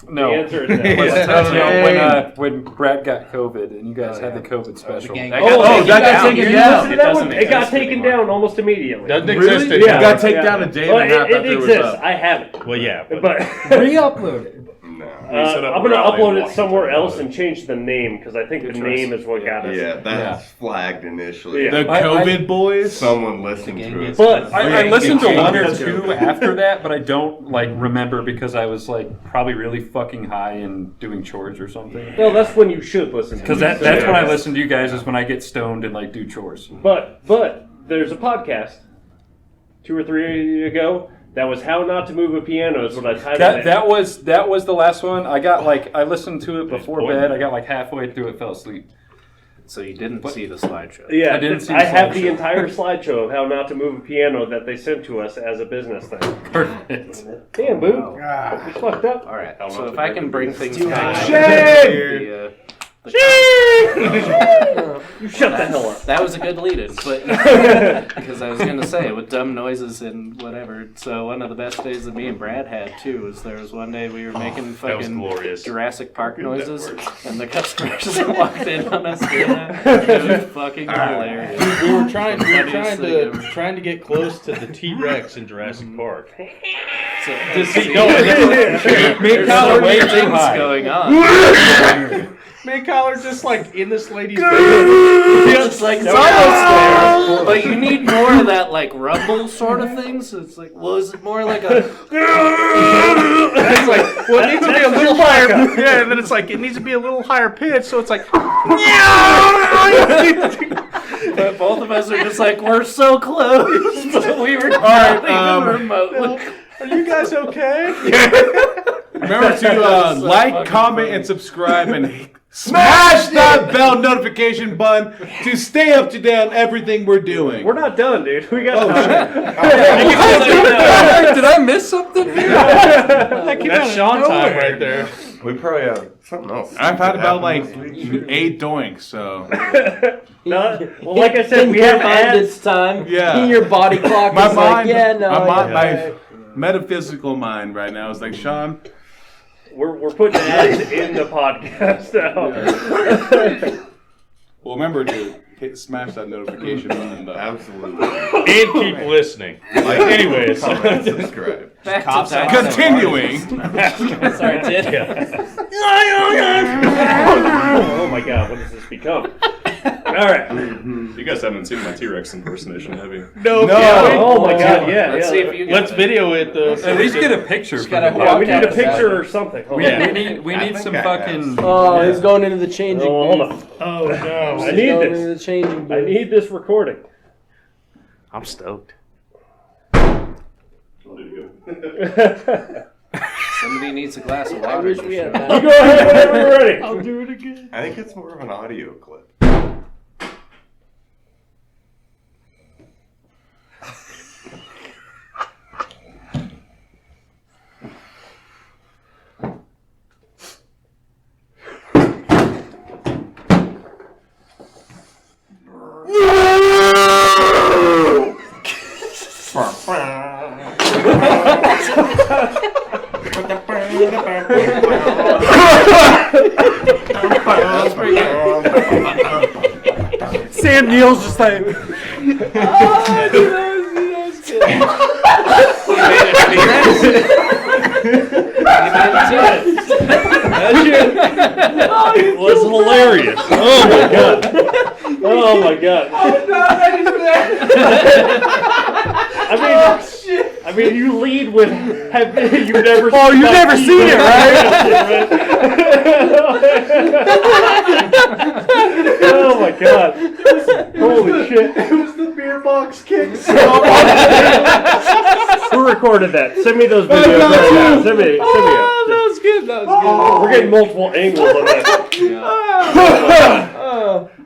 Speaker 6: no.
Speaker 1: The answer is no.
Speaker 6: When Brad got COVID and you guys had the COVID special.
Speaker 4: gang-
Speaker 1: Oh,
Speaker 2: Oh, that got
Speaker 1: you
Speaker 2: taken
Speaker 1: listened
Speaker 2: down.
Speaker 1: to
Speaker 9: It
Speaker 1: that
Speaker 9: doesn't
Speaker 1: one? It got
Speaker 9: exist
Speaker 1: taken
Speaker 9: anymore.
Speaker 1: down almost immediately.
Speaker 8: Doesn't exist
Speaker 2: It
Speaker 8: anymore.
Speaker 2: got taken down a day
Speaker 1: Well,
Speaker 2: and a half
Speaker 1: it
Speaker 2: after it was
Speaker 1: exists.
Speaker 2: up.
Speaker 1: I have it.
Speaker 8: Well, yeah, but
Speaker 1: But
Speaker 7: Re-upload it.
Speaker 3: No.
Speaker 8: set up
Speaker 1: I'm going to
Speaker 8: rally
Speaker 1: upload
Speaker 8: in
Speaker 1: it somewhere
Speaker 8: Washington
Speaker 1: else
Speaker 8: about
Speaker 1: and change the name because I think the
Speaker 6: choice.
Speaker 1: name is what got us.
Speaker 3: Yeah, that's flagged initially.
Speaker 1: Yeah.
Speaker 2: The COVID boys.
Speaker 3: Someone listened to it.
Speaker 1: But
Speaker 6: I listened to
Speaker 1: Yeah.
Speaker 6: one or two after that, but I don't like remember because I was like probably really fucking high and doing chores or something.
Speaker 1: Well, that's when you should listen to
Speaker 6: Because
Speaker 1: music.
Speaker 6: that's when I listen to you guys is when I get stoned and like do chores.
Speaker 1: But there's a podcast 2 or 3 ago that was How Not to Move a Piano is what I titled it.
Speaker 6: That was the last one. I got like I listened to it before bed. I got like halfway through it, fell asleep.
Speaker 9: So you didn't see the slideshow.
Speaker 1: Yeah,
Speaker 6: I didn't see
Speaker 1: I
Speaker 6: the
Speaker 1: have the
Speaker 6: slideshow.
Speaker 1: entire slideshow of How Not to Move a Piano that they sent to us as a business thing.
Speaker 6: Perfect.
Speaker 1: Damn, boo. You fucked up.
Speaker 9: All right. So if I can bring things back.
Speaker 1: You shut the hell up.
Speaker 4: That was a good lead-in, but because I was gonna say with dumb noises and whatever. So one of the best days that me and Brad had too was there was one day we were making
Speaker 8: that was
Speaker 4: fucking
Speaker 8: glorious.
Speaker 4: Jurassic Park noises, and the customers walked in on us doing that. It was fucking hilarious.
Speaker 8: we were trying
Speaker 4: Funniest thing ever.
Speaker 8: to get close to the T-Rex in Jurassic Park.
Speaker 4: So,
Speaker 8: Just see-
Speaker 4: there's
Speaker 6: Collar
Speaker 4: so
Speaker 6: way
Speaker 4: many
Speaker 6: too
Speaker 4: things
Speaker 6: high.
Speaker 4: going on.
Speaker 8: Me and Kyle are just like in this lady's bed.
Speaker 4: It's like it's almost there, but you need more of that like rumble sort of thing. So it's like, well, is it more like a?
Speaker 8: It's like, well, it needs to be a little higher. Yeah, and then it's like it needs to be a little higher pitch. So it's like,
Speaker 4: But both of us are just like, we're so close, but we were not even remotely.
Speaker 8: are you guys okay?
Speaker 2: Remember to
Speaker 4: so
Speaker 2: like,
Speaker 4: fucking
Speaker 2: comment,
Speaker 4: funny.
Speaker 2: and subscribe, and Smash that bell notification button to stay up to date on everything we're doing.
Speaker 1: We're not done, dude. We got
Speaker 6: Did I miss something here?
Speaker 8: That's Sean time right there.
Speaker 3: We probably have something else.
Speaker 2: I've had about like 8 doinks, so.
Speaker 1: No, well, like I said, we have ads.
Speaker 10: This time.
Speaker 2: Yeah.
Speaker 10: Your body clock
Speaker 2: My
Speaker 10: is
Speaker 2: mind,
Speaker 10: like, yeah, no.
Speaker 2: my metaphysical mind right now is like, Sean.
Speaker 1: We're putting ads in the podcast now.
Speaker 2: Well, remember to smash that notification button. Though.
Speaker 3: Absolutely.
Speaker 8: And keep listening.
Speaker 3: Like,
Speaker 8: anyways.
Speaker 3: comment, subscribe.
Speaker 2: Continuing.
Speaker 10: Sorry, Ted.
Speaker 1: Oh my god, what does this become? Alright.
Speaker 11: You guys haven't seen my T-Rex impersonation, have you?
Speaker 8: No.
Speaker 1: Oh my god, yeah.
Speaker 9: Let's see if you
Speaker 8: Let's video it though.
Speaker 6: At least get a picture.
Speaker 4: gotta
Speaker 6: For
Speaker 1: Yeah, we need a
Speaker 4: Podcast
Speaker 1: picture or something. Hold on.
Speaker 6: we need some fucking.
Speaker 10: Oh, he's going into the changing
Speaker 1: Oh, hold
Speaker 10: booth.
Speaker 1: on.
Speaker 8: Oh no.
Speaker 1: I need
Speaker 10: Going
Speaker 1: this.
Speaker 10: into the changing booth.
Speaker 1: I need this recording.
Speaker 9: I'm stoked. Somebody needs a glass of
Speaker 10: I
Speaker 9: water.
Speaker 10: wish
Speaker 9: for
Speaker 10: we
Speaker 9: sure.
Speaker 10: had that.
Speaker 1: You go ahead whenever you're ready.
Speaker 8: I'll do it again.
Speaker 3: I think it's more of an audio clip.
Speaker 7: Sam Neill's just like,
Speaker 1: It was hilarious. Oh my god. Oh my god. I mean, you lead with have you've never.
Speaker 7: oh, you've never seen it, right?
Speaker 1: Oh my god. Holy shit.
Speaker 3: It was the beer box kicks.
Speaker 1: Who recorded that? Send me those videos right now. Send me them.
Speaker 10: That was good. That was good.
Speaker 1: We're getting multiple angles on that.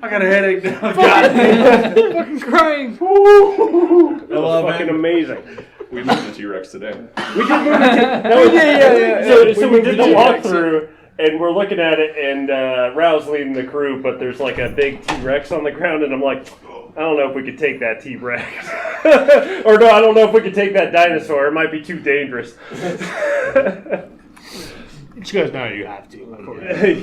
Speaker 8: I got a headache now.
Speaker 10: Fucking crying.
Speaker 1: That was fucking amazing.
Speaker 11: We moved the T-Rex today.
Speaker 1: We did move it. So we did the walkthrough, and we're looking at it, and Rao's leading the crew, but there's like a big T-Rex on the ground, and I'm like, I don't know if we could take that T-Rex. Or no, I don't know if we could take that dinosaur. It might be too dangerous.
Speaker 8: She goes, no, you have to.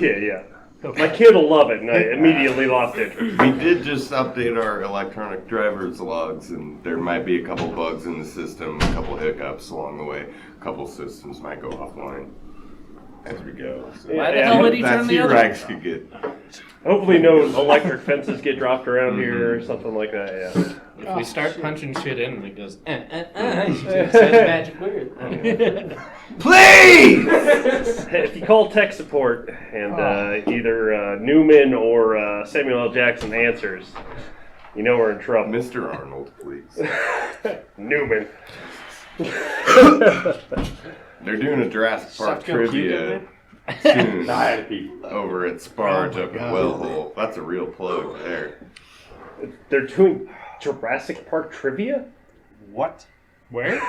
Speaker 1: Yeah. My kid will love it, and I immediately lost interest.
Speaker 3: We did just update our electronic driver's logs, and there might be a couple bugs in the system, a couple hiccups along the way. A couple systems might go offline as we go. So
Speaker 9: Why the hell would he turn the other
Speaker 3: T-Rex could get.
Speaker 1: Hopefully no electric fences get dropped around here or something like that, yeah.
Speaker 9: If we start punching shit in and it goes, you just say the magic word.
Speaker 3: Please!
Speaker 1: If you call tech support and either Newman or Samuel L. Jackson answers, you know we're in trouble.
Speaker 3: Mr. Arnold, please.
Speaker 1: Newman.
Speaker 3: They're doing a Jurassic Park
Speaker 9: Suck your
Speaker 3: trivia soon over at Sparge up in Wellhole. That's a real plug there.
Speaker 1: They're doing Jurassic Park trivia?
Speaker 8: What? Where?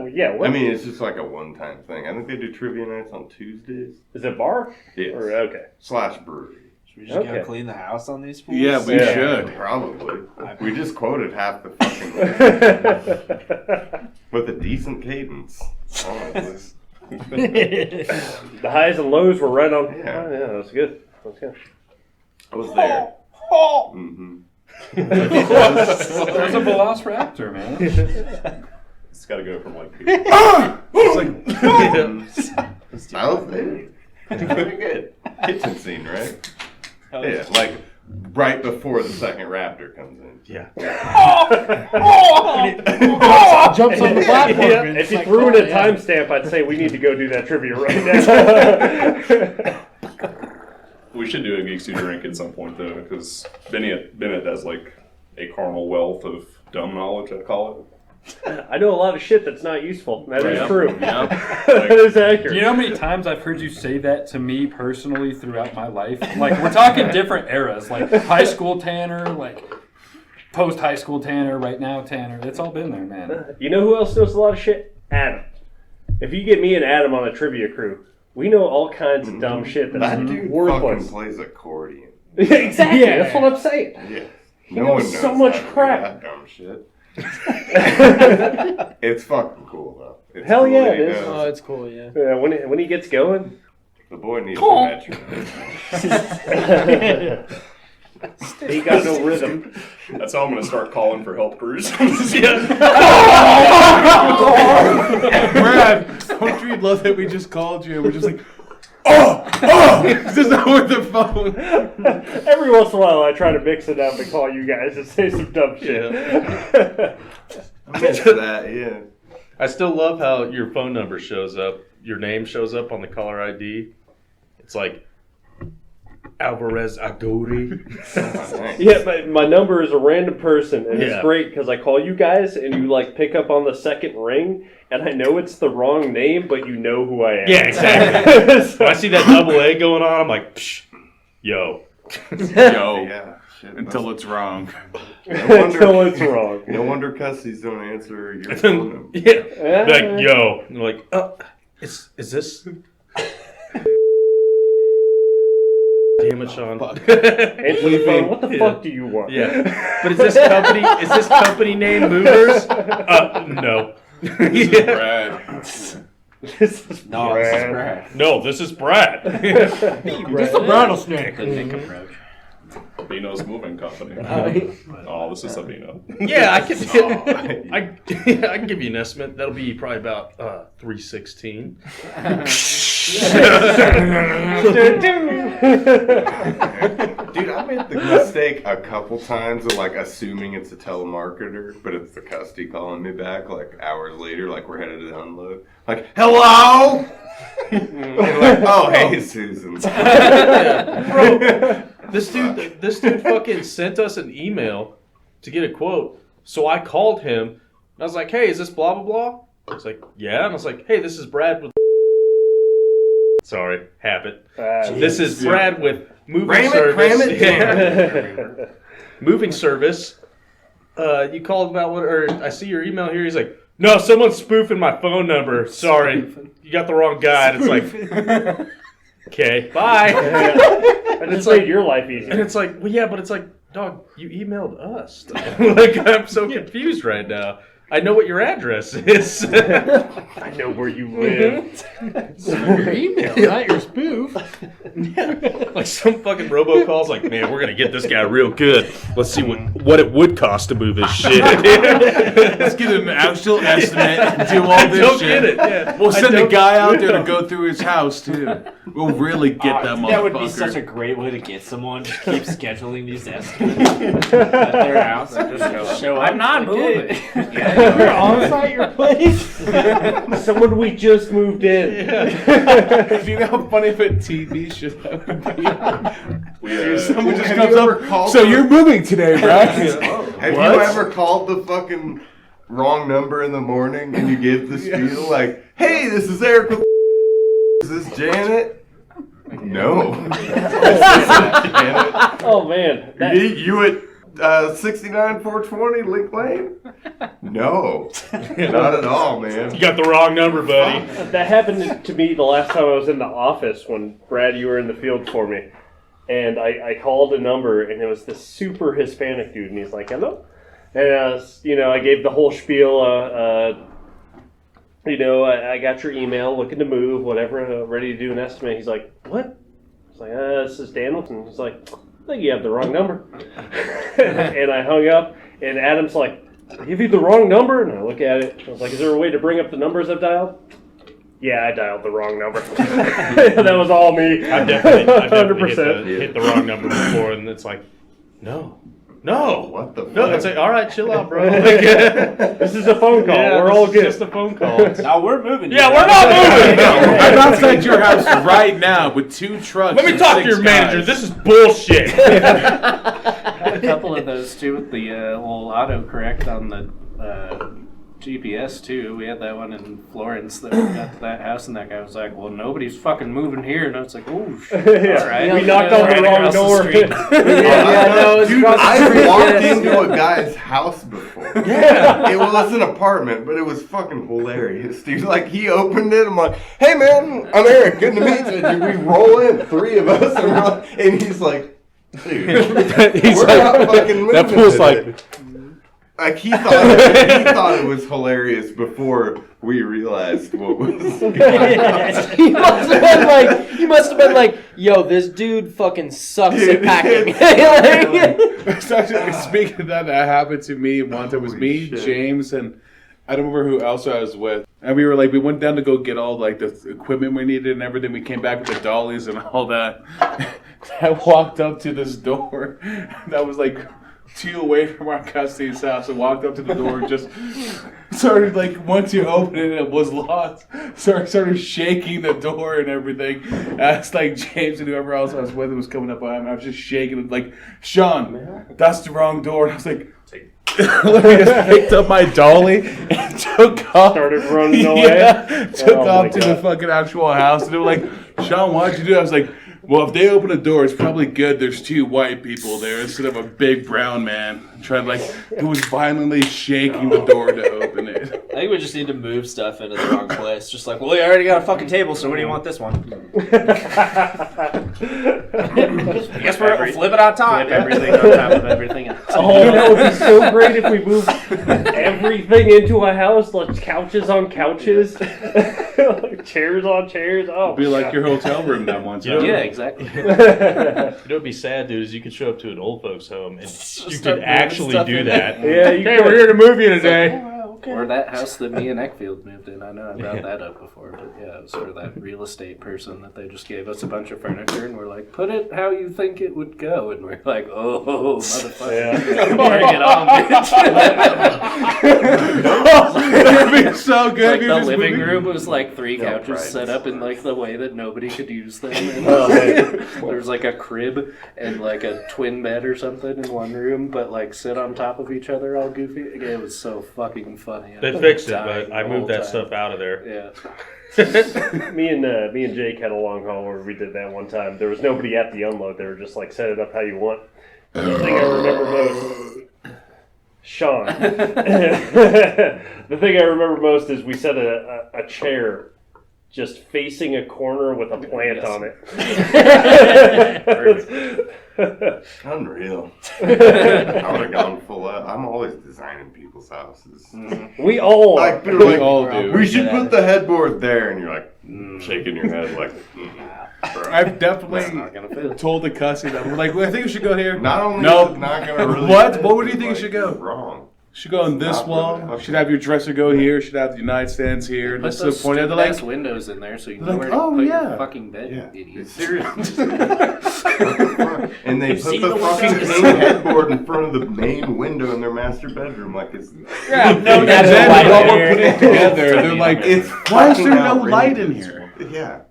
Speaker 1: Yeah, what?
Speaker 3: I mean, it's just like a one-time thing. I think they do trivia nights on Tuesdays.
Speaker 1: Is it bar?
Speaker 3: Yes.
Speaker 1: Or, okay.
Speaker 3: slash brewery.
Speaker 8: Should we just go clean the house on these fools?
Speaker 2: Yeah, we should.
Speaker 3: Probably. We just quoted half the fucking with a decent cadence. Honestly.
Speaker 1: The highs and lows were right on.
Speaker 3: Yeah.
Speaker 1: Oh, yeah, that was good. That was good.
Speaker 3: I was there. Mm-hmm.
Speaker 6: There's a velociraptor, man.
Speaker 11: It's got to go from like.
Speaker 3: I was there. Very good. Kitchen scene, right? Yeah, like right before the second raptor comes in.
Speaker 8: Yeah.
Speaker 7: jumps on the platform.
Speaker 1: Yeah,
Speaker 7: and
Speaker 1: if
Speaker 7: it's
Speaker 1: you
Speaker 7: like,
Speaker 1: threw in
Speaker 7: oh,
Speaker 1: a
Speaker 7: yeah.
Speaker 1: timestamp, I'd say we need to go do that trivia right now.
Speaker 11: We should do a Geeks Who Drink at some point though, because Bennett has like a caramel wealth of dumb knowledge, I'd call it.
Speaker 1: I know a lot of shit that's not useful. That is
Speaker 11: Yep.
Speaker 1: true.
Speaker 11: Yep.
Speaker 1: That is accurate.
Speaker 6: Do you know how many times I've heard you say that to me personally throughout my life? Like, we're talking different eras, like high school Tanner, like post-high school Tanner, right now Tanner. It's all been there, man.
Speaker 1: You know who else knows a lot of shit? Adam. If you get me and Adam on a trivia crew, we know all kinds of dumb shit that's
Speaker 3: That dude fucking
Speaker 1: worthless.
Speaker 3: plays accordion.
Speaker 1: Exactly.
Speaker 7: Yeah.
Speaker 1: That's what I'm saying.
Speaker 3: Yeah.
Speaker 1: He knows so much
Speaker 3: how to do
Speaker 1: crap.
Speaker 3: That dumb shit. It's fucking cool though. It's
Speaker 1: Hell
Speaker 3: cool
Speaker 1: yeah,
Speaker 3: that he
Speaker 1: it is.
Speaker 3: knows.
Speaker 10: Oh, it's cool, yeah.
Speaker 1: When he gets going,
Speaker 3: The boy needs a metro.
Speaker 1: he got no rhythm.
Speaker 11: That's how I'm going to start calling for help crews.
Speaker 2: Brad, don't you love that we just called you and we're just like, just over the phone.
Speaker 1: Every once in a while, I try to mix it up and call you guys and say some dumb shit.
Speaker 3: I miss that, yeah.
Speaker 8: I still love how your phone number shows up. Your name shows up on the caller ID. It's like Alvarez Aguri.
Speaker 1: Yeah, my number is a random person, and
Speaker 8: Yeah.
Speaker 1: it's great because I call you guys, and you like pick up on the second ring, and I know it's the wrong name, but you know who I am.
Speaker 8: Yeah, exactly. When I see that double A going on, I'm like, psh, yo.
Speaker 2: Yo,
Speaker 3: Yeah. Shit,
Speaker 2: until it's wrong.
Speaker 1: Until it's wrong.
Speaker 3: No wonder cussies don't answer your phone number.
Speaker 8: Yeah. Like, yo. And they're like, is this? Damn it, Sean.
Speaker 1: Answer the phone. What the fuck do you want?
Speaker 8: Yeah. But is this company name Movers? No.
Speaker 2: This is Brad.
Speaker 1: This is Brad.
Speaker 8: No, this is Brad.
Speaker 7: Just a rattlesnake.
Speaker 9: The Nick approach.
Speaker 11: Vino's Moving Company. Oh, this is Sabino.
Speaker 8: Yeah, I can give you an estimate. That'll be probably about 316.
Speaker 3: Dude, I made the mistake a couple times of like assuming it's a telemarketer, but it's the custody calling me back like hours later, like we're headed to unload. Like, hello? And like, oh, hey, Susan.
Speaker 8: Bro, this dude fucking sent us an email to get a quote. So I called him and I was like, hey, is this blah blah blah? He's like, yeah. And I was like, hey, this is Brad with sorry, habit. This is Brad with moving service. Yeah. Moving service. You called about what? Or I see your email here. He's like, no, someone's spoofing my phone number. Sorry, you got the wrong guy. And it's like, okay, bye.
Speaker 1: And it's made your life easier.
Speaker 8: And it's like, well, yeah, but it's like, dog, you emailed us. Like, I'm so confused right now. I know what your address is.
Speaker 1: I know where you live.
Speaker 7: Your email, not your spoof.
Speaker 8: Yeah. Like some fucking robocall's like, man, we're gonna get this guy real good. Let's see what it would cost to move his shit.
Speaker 2: Let's get an actual estimate and do all this
Speaker 8: Don't
Speaker 2: shit.
Speaker 8: get it. Yeah.
Speaker 2: We'll send a
Speaker 8: don't-
Speaker 2: guy out there to go through his house too. We'll really get that motherfucker.
Speaker 9: That would be such a great way to get someone. Just keep scheduling these estimates at their house and just show up.
Speaker 7: I'm not moving.
Speaker 9: Yeah,
Speaker 7: You're on site your place.
Speaker 1: Someone we just moved in.
Speaker 2: Do you know how funny of a TV show that would be? Someone just
Speaker 3: Have
Speaker 2: comes
Speaker 3: you
Speaker 2: up.
Speaker 3: ever called
Speaker 2: So
Speaker 3: the-
Speaker 2: you're moving today, right?
Speaker 3: Have you ever called the fucking wrong number in the morning and you give the spiel like, hey, this is Eric with is this Janet? No. Janet.
Speaker 1: Oh man,
Speaker 3: You at 69420 Link Lane? No. Not at all, man.
Speaker 8: You got the wrong number, buddy.
Speaker 1: that happened to me the last time I was in the office when Brad, you were in the field for me, and I called a number and it was this super Hispanic dude, and he's like, "Hello," and I gave the whole spiel. I got your email, looking to move, whatever, ready to do an estimate. He's like, "What?" I was like, "This is Danielson." He's like, "I think you have the wrong number." And I hung up, and Adam's like, "I give you the wrong number?" And I look at it. I was like, "Is there a way to bring up the numbers I've dialed?" Yeah, I dialed the wrong number. That was all me.
Speaker 8: I definitely
Speaker 1: 100%.
Speaker 8: hit the wrong number before, and it's like, no.
Speaker 3: What the
Speaker 8: No,
Speaker 3: fuck?
Speaker 8: it's like, all right, chill out, bro.
Speaker 1: This is a phone call.
Speaker 8: Yeah,
Speaker 1: We're
Speaker 8: this
Speaker 1: all
Speaker 8: is
Speaker 1: good.
Speaker 8: just a phone call.
Speaker 9: now we're moving.
Speaker 8: Yeah, we're not moving.
Speaker 2: I'm outside your house right now with 2 trucks.
Speaker 8: Let me
Speaker 2: and
Speaker 8: talk to
Speaker 2: 6
Speaker 8: your manager.
Speaker 2: guys.
Speaker 8: This is bullshit.
Speaker 9: I had a couple of those too with the little autocorrect on the GPS too. We had that one in Florence that we got to that house, and that guy was like, "Well, nobody's fucking moving here," and I was like, "Oh,
Speaker 1: Yeah.
Speaker 9: all right."
Speaker 1: We knocked on the wrong door.
Speaker 10: Yeah, no, it's
Speaker 3: Dude,
Speaker 10: across the
Speaker 3: I
Speaker 10: street.
Speaker 3: walked into a guy's house before. Yeah. It was an apartment, but it was fucking hilarious, dude. Like, he opened it, I'm like, "Hey, man, I'm Eric, good to meet you." Dude, we roll in, 3 of us, and, and he's like, "Dude, we're not fucking moving
Speaker 8: That fool's
Speaker 3: today."
Speaker 8: like,
Speaker 3: he thought it was hilarious before we realized what was going on.
Speaker 10: He must have been like, yo, this dude fucking sucks at packing.
Speaker 2: Speaking of that happened to me once. It was me,
Speaker 3: shit.
Speaker 2: James, and I don't remember who else I was with. And we went down to go get all like the equipment we needed and everything. We came back with the dollies and all that. I walked up to this door that was like 2 away from our custody's house. I walked up to the door and just started like, once you open it, it was locked. So I started shaking the door and everything. As like James and whoever else I was with was coming up behind me. I was just shaking it like, "Sean, that's the wrong door." And I was like, literally just picked up my dolly and took off.
Speaker 1: Started running away.
Speaker 2: Yeah, took
Speaker 1: Oh
Speaker 2: off
Speaker 1: my
Speaker 2: to
Speaker 1: God.
Speaker 2: the fucking actual house. And they were like, "Sean, why'd you do that?" I was like, "Well, if they open a door, it's probably good there's 2 white people there instead of a big brown man." Trying who was violently shaking the door to open it.
Speaker 4: I think we just need to move stuff into the wrong place. Just like, well, you already got a fucking table, so what do you want this one? I guess we're flip it on top.
Speaker 9: Flip everything on top of everything else.
Speaker 1: Oh, that would be so great if we moved everything into a house, like couches on couches, like chairs on chairs. Oh,
Speaker 2: It'd be like
Speaker 1: God.
Speaker 2: your hotel room that one time.
Speaker 9: Yeah, exactly.
Speaker 8: you know what'd be sad, dude, is you could show up to an old folks' home and you
Speaker 4: start
Speaker 8: could
Speaker 4: moving
Speaker 8: actually
Speaker 4: stuff
Speaker 8: do
Speaker 4: in
Speaker 8: that.
Speaker 1: Yeah, you
Speaker 8: Hey,
Speaker 1: could.
Speaker 8: we're here to move you today.
Speaker 9: Or that house that me and Eckfield moved in. I know I brought that up before, but yeah, it was for that real estate person that they just gave us a bunch of furniture and we're like, "Put it how you think it would go," and we're like, "Oh, motherfucker,
Speaker 1: Yeah.
Speaker 9: bring it on, bitch!"
Speaker 2: That'd be so good.
Speaker 9: Like
Speaker 2: if you
Speaker 9: the
Speaker 2: just
Speaker 9: living
Speaker 2: moved-
Speaker 9: room was like 3
Speaker 3: No
Speaker 9: couches
Speaker 3: pride.
Speaker 9: set up in like the way that nobody could use them. And
Speaker 1: Oh, man.
Speaker 9: there was like a crib and like a twin bed or something in one room, but like sit on top of each other all goofy. It was so fucking funny.
Speaker 8: They fixed it,
Speaker 9: Dying
Speaker 8: but I
Speaker 9: the
Speaker 8: moved
Speaker 9: whole
Speaker 8: that
Speaker 9: time.
Speaker 8: stuff out of there.
Speaker 9: Yeah.
Speaker 1: Me and Jake had a long haul where we did that one time. There was nobody at the unload. They were just like, "Set it up how you want." The thing I remember most, Sean. The thing I remember most is we set a chair just facing a corner with a plant on it.
Speaker 3: Unreal. I would have gone full out. I'm always designing people's houses.
Speaker 1: We all
Speaker 3: Like, they're
Speaker 2: We
Speaker 3: like,
Speaker 2: all do.
Speaker 3: "We should put the headboard there," and you're like, shaking your head like, bro.
Speaker 2: I've
Speaker 9: That's
Speaker 2: definitely
Speaker 9: not gonna fit.
Speaker 2: told the cussy that we're like, "Well, I think we should go here."
Speaker 3: Not only
Speaker 2: Nope.
Speaker 3: is it not gonna really
Speaker 2: What?
Speaker 3: fit,
Speaker 2: What would you
Speaker 3: but,
Speaker 2: think
Speaker 3: like,
Speaker 2: should go?
Speaker 3: you're wrong.
Speaker 2: Should go on this
Speaker 3: Not
Speaker 2: wall.
Speaker 3: really.
Speaker 2: Should have your dresser go here. Should have the nightstands here.
Speaker 9: Put
Speaker 2: This
Speaker 9: those
Speaker 2: is the point. They're
Speaker 9: stupid ass
Speaker 2: like,
Speaker 9: windows in there so you know
Speaker 2: like,
Speaker 9: where to
Speaker 2: oh,
Speaker 9: put
Speaker 2: yeah.
Speaker 9: your fucking bed,
Speaker 3: Yeah,
Speaker 9: you idiot.
Speaker 3: it's serious. And they
Speaker 9: See
Speaker 3: put the
Speaker 9: the
Speaker 3: fucking
Speaker 9: windows?
Speaker 3: king headboard in front of the main window in their master bedroom, like it's
Speaker 2: yeah, no,
Speaker 10: There's
Speaker 2: then
Speaker 10: no light
Speaker 2: while
Speaker 10: in
Speaker 2: we're
Speaker 10: here.
Speaker 2: putting it together, they're like,
Speaker 3: it's
Speaker 2: why is there
Speaker 3: fucking
Speaker 2: no light in
Speaker 3: outrageous.
Speaker 2: here?
Speaker 3: Yeah.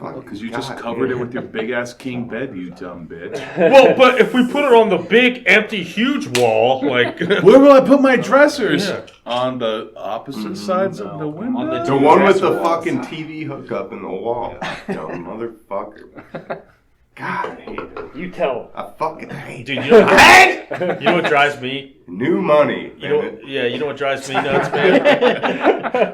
Speaker 2: Because you just covered it with your big ass king bed, you dumb bitch.
Speaker 8: Well, but if we put it on the big, empty, huge wall, like
Speaker 2: Where will I put my dressers?
Speaker 8: Yeah.
Speaker 2: On the opposite sides of the window.
Speaker 4: on the
Speaker 3: The one with the fucking TV hookup in the wall. Dumb motherfucker. God, I hate it.
Speaker 1: You tell.
Speaker 3: I fucking hate
Speaker 8: dude,
Speaker 3: it.
Speaker 8: you know what drives me?
Speaker 3: New money.
Speaker 8: You know,
Speaker 3: damn it.
Speaker 8: yeah, you know what drives me nuts, man?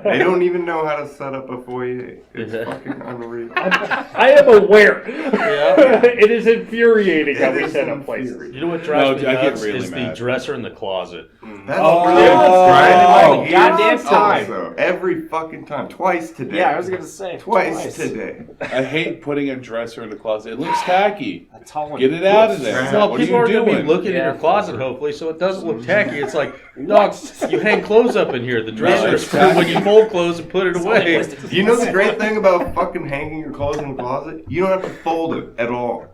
Speaker 3: They don't even know how to set up a foyer. It's fucking unreal.
Speaker 1: I am aware.
Speaker 8: Yeah.
Speaker 1: It is infuriating how
Speaker 3: It
Speaker 1: we
Speaker 3: is
Speaker 1: set up places.
Speaker 3: infuriating.
Speaker 8: You know what drives
Speaker 2: No,
Speaker 8: me
Speaker 2: I get
Speaker 8: nuts
Speaker 2: really
Speaker 8: is the
Speaker 2: mad.
Speaker 8: dresser in the closet.
Speaker 3: That's
Speaker 2: Oh,
Speaker 3: really
Speaker 2: oh,
Speaker 4: goddamn time.
Speaker 3: Also, every fucking time. Twice today.
Speaker 4: Yeah, I was gonna say
Speaker 3: Twice today.
Speaker 2: I hate putting a dresser in the closet. It looks tacky.
Speaker 4: A tall one.
Speaker 2: Get it out of there.
Speaker 8: No,
Speaker 2: What are
Speaker 8: people
Speaker 2: you
Speaker 8: are going to be
Speaker 2: doing?
Speaker 8: looking in
Speaker 9: Yeah.
Speaker 8: your closet, hopefully, so it doesn't look tacky. It's like, dog, you hang clothes up in here. The dresser is for when you fold clothes and put it away.
Speaker 3: You know the great thing about fucking hanging your clothes in the closet? You don't have to fold it at all.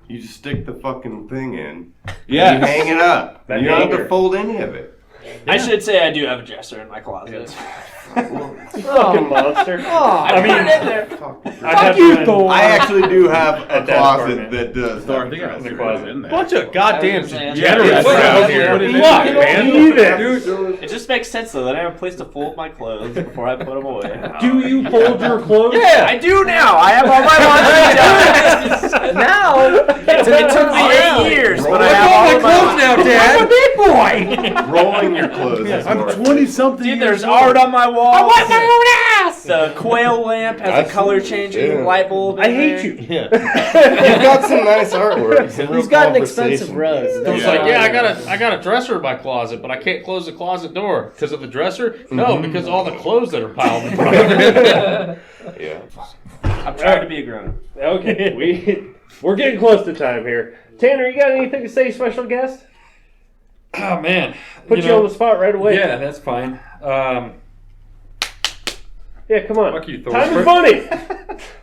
Speaker 3: You just stick the fucking thing in.
Speaker 2: Yes.
Speaker 3: You hang it up.
Speaker 1: That
Speaker 3: You don't have
Speaker 1: hanger.
Speaker 3: to fold any of it.
Speaker 4: I should say I do have a dresser in my closet.
Speaker 1: Fucking monster.
Speaker 4: I
Speaker 1: mean,
Speaker 4: put it in there.
Speaker 1: Fuck you, Thor.
Speaker 3: I actually do have a
Speaker 1: At that
Speaker 3: closet
Speaker 1: apartment.
Speaker 3: that does.
Speaker 2: Thor, I
Speaker 3: have
Speaker 2: think
Speaker 3: a
Speaker 2: I got
Speaker 3: dresser.
Speaker 2: the closet in there.
Speaker 8: Bunch of goddamn
Speaker 4: Yeah,
Speaker 8: degenerates
Speaker 2: yeah,
Speaker 8: around
Speaker 2: yeah.
Speaker 8: here.
Speaker 2: Put it in
Speaker 8: Fuck,
Speaker 2: there,
Speaker 8: man.
Speaker 1: Need it.
Speaker 4: It just makes sense though that I have a place to fold my clothes before I put them away.
Speaker 1: Do you fold your clothes?
Speaker 4: Yeah, I do now. I have all my laundry done. Now it took me 8 years, but I have all of my clothes now, Dad.
Speaker 3: Rolling your clothes. is
Speaker 2: I'm
Speaker 3: more
Speaker 2: 20 something.
Speaker 4: Dude, there's art on my wall. I want my own ass. The quail lamp has a
Speaker 3: That's-
Speaker 4: color changing
Speaker 3: yeah.
Speaker 4: light bulb.
Speaker 1: I hate you.
Speaker 8: Yeah.
Speaker 3: You've got some nice artwork. Some real
Speaker 10: He's got an
Speaker 3: conversation.
Speaker 10: expensive rug.
Speaker 8: I was like, yeah, I got a dresser in my closet, but I can't close the closet door because of the dresser. No, because of all the clothes that are piled in front of it.
Speaker 3: Yeah.
Speaker 4: I'm trying to be a grown up.
Speaker 1: Okay, we're getting close to time here. Tanner, you got anything to say, special guest?
Speaker 6: Oh man,
Speaker 1: Put you on the spot right away.
Speaker 6: Yeah, that's fine.
Speaker 1: Yeah, come on.
Speaker 6: Fuck you, Thor.
Speaker 1: Time is money.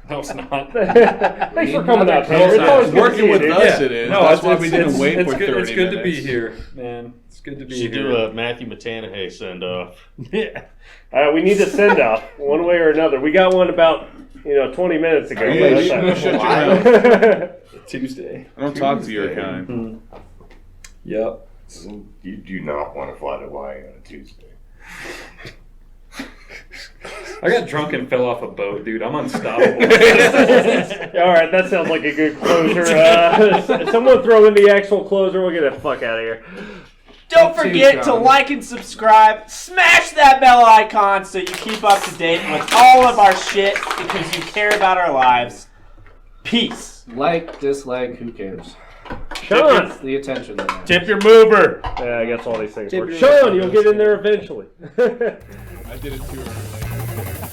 Speaker 6: No, it's not.
Speaker 1: Thanks for coming out, Tanner. It's always good to see
Speaker 2: Working
Speaker 1: you,
Speaker 2: with
Speaker 1: dude.
Speaker 2: us, it is.
Speaker 6: No,
Speaker 2: That's
Speaker 6: it's-
Speaker 2: why we
Speaker 6: it's-
Speaker 2: didn't wait
Speaker 6: it's
Speaker 2: for
Speaker 6: good,
Speaker 2: 30
Speaker 6: It's good to be
Speaker 2: minutes.
Speaker 6: here, man. It's good to be
Speaker 8: Should
Speaker 6: here.
Speaker 8: do a Matthew McConaughey send off.
Speaker 1: Yeah. We need a send off one way or another. We got one about 20 minutes ago.
Speaker 2: Yeah,
Speaker 1: but
Speaker 2: you
Speaker 1: that's
Speaker 2: shut your
Speaker 1: not-
Speaker 2: mouth.
Speaker 6: Tuesday.
Speaker 2: I don't talk to your kind.
Speaker 6: Yep.
Speaker 3: You do not want to fly to Hawaii on a Tuesday.
Speaker 6: I got drunk and fell off a boat, dude. I'm unstoppable.
Speaker 1: All right, that sounds like a good closer. Someone throw in the actual closer. We'll get the fuck out of here.
Speaker 4: Don't forget to like and subscribe. Smash that bell icon so you keep up to date with all of our shit because you care about our lives. Peace.
Speaker 9: Like, dislike, who cares?
Speaker 1: Sean.
Speaker 9: It's the attention. that matters.
Speaker 8: Tip your mover.
Speaker 1: Yeah, I guess all these things
Speaker 10: Tip
Speaker 1: work.
Speaker 10: your-
Speaker 1: Sean, you'll get in there eventually.
Speaker 2: I did it too early.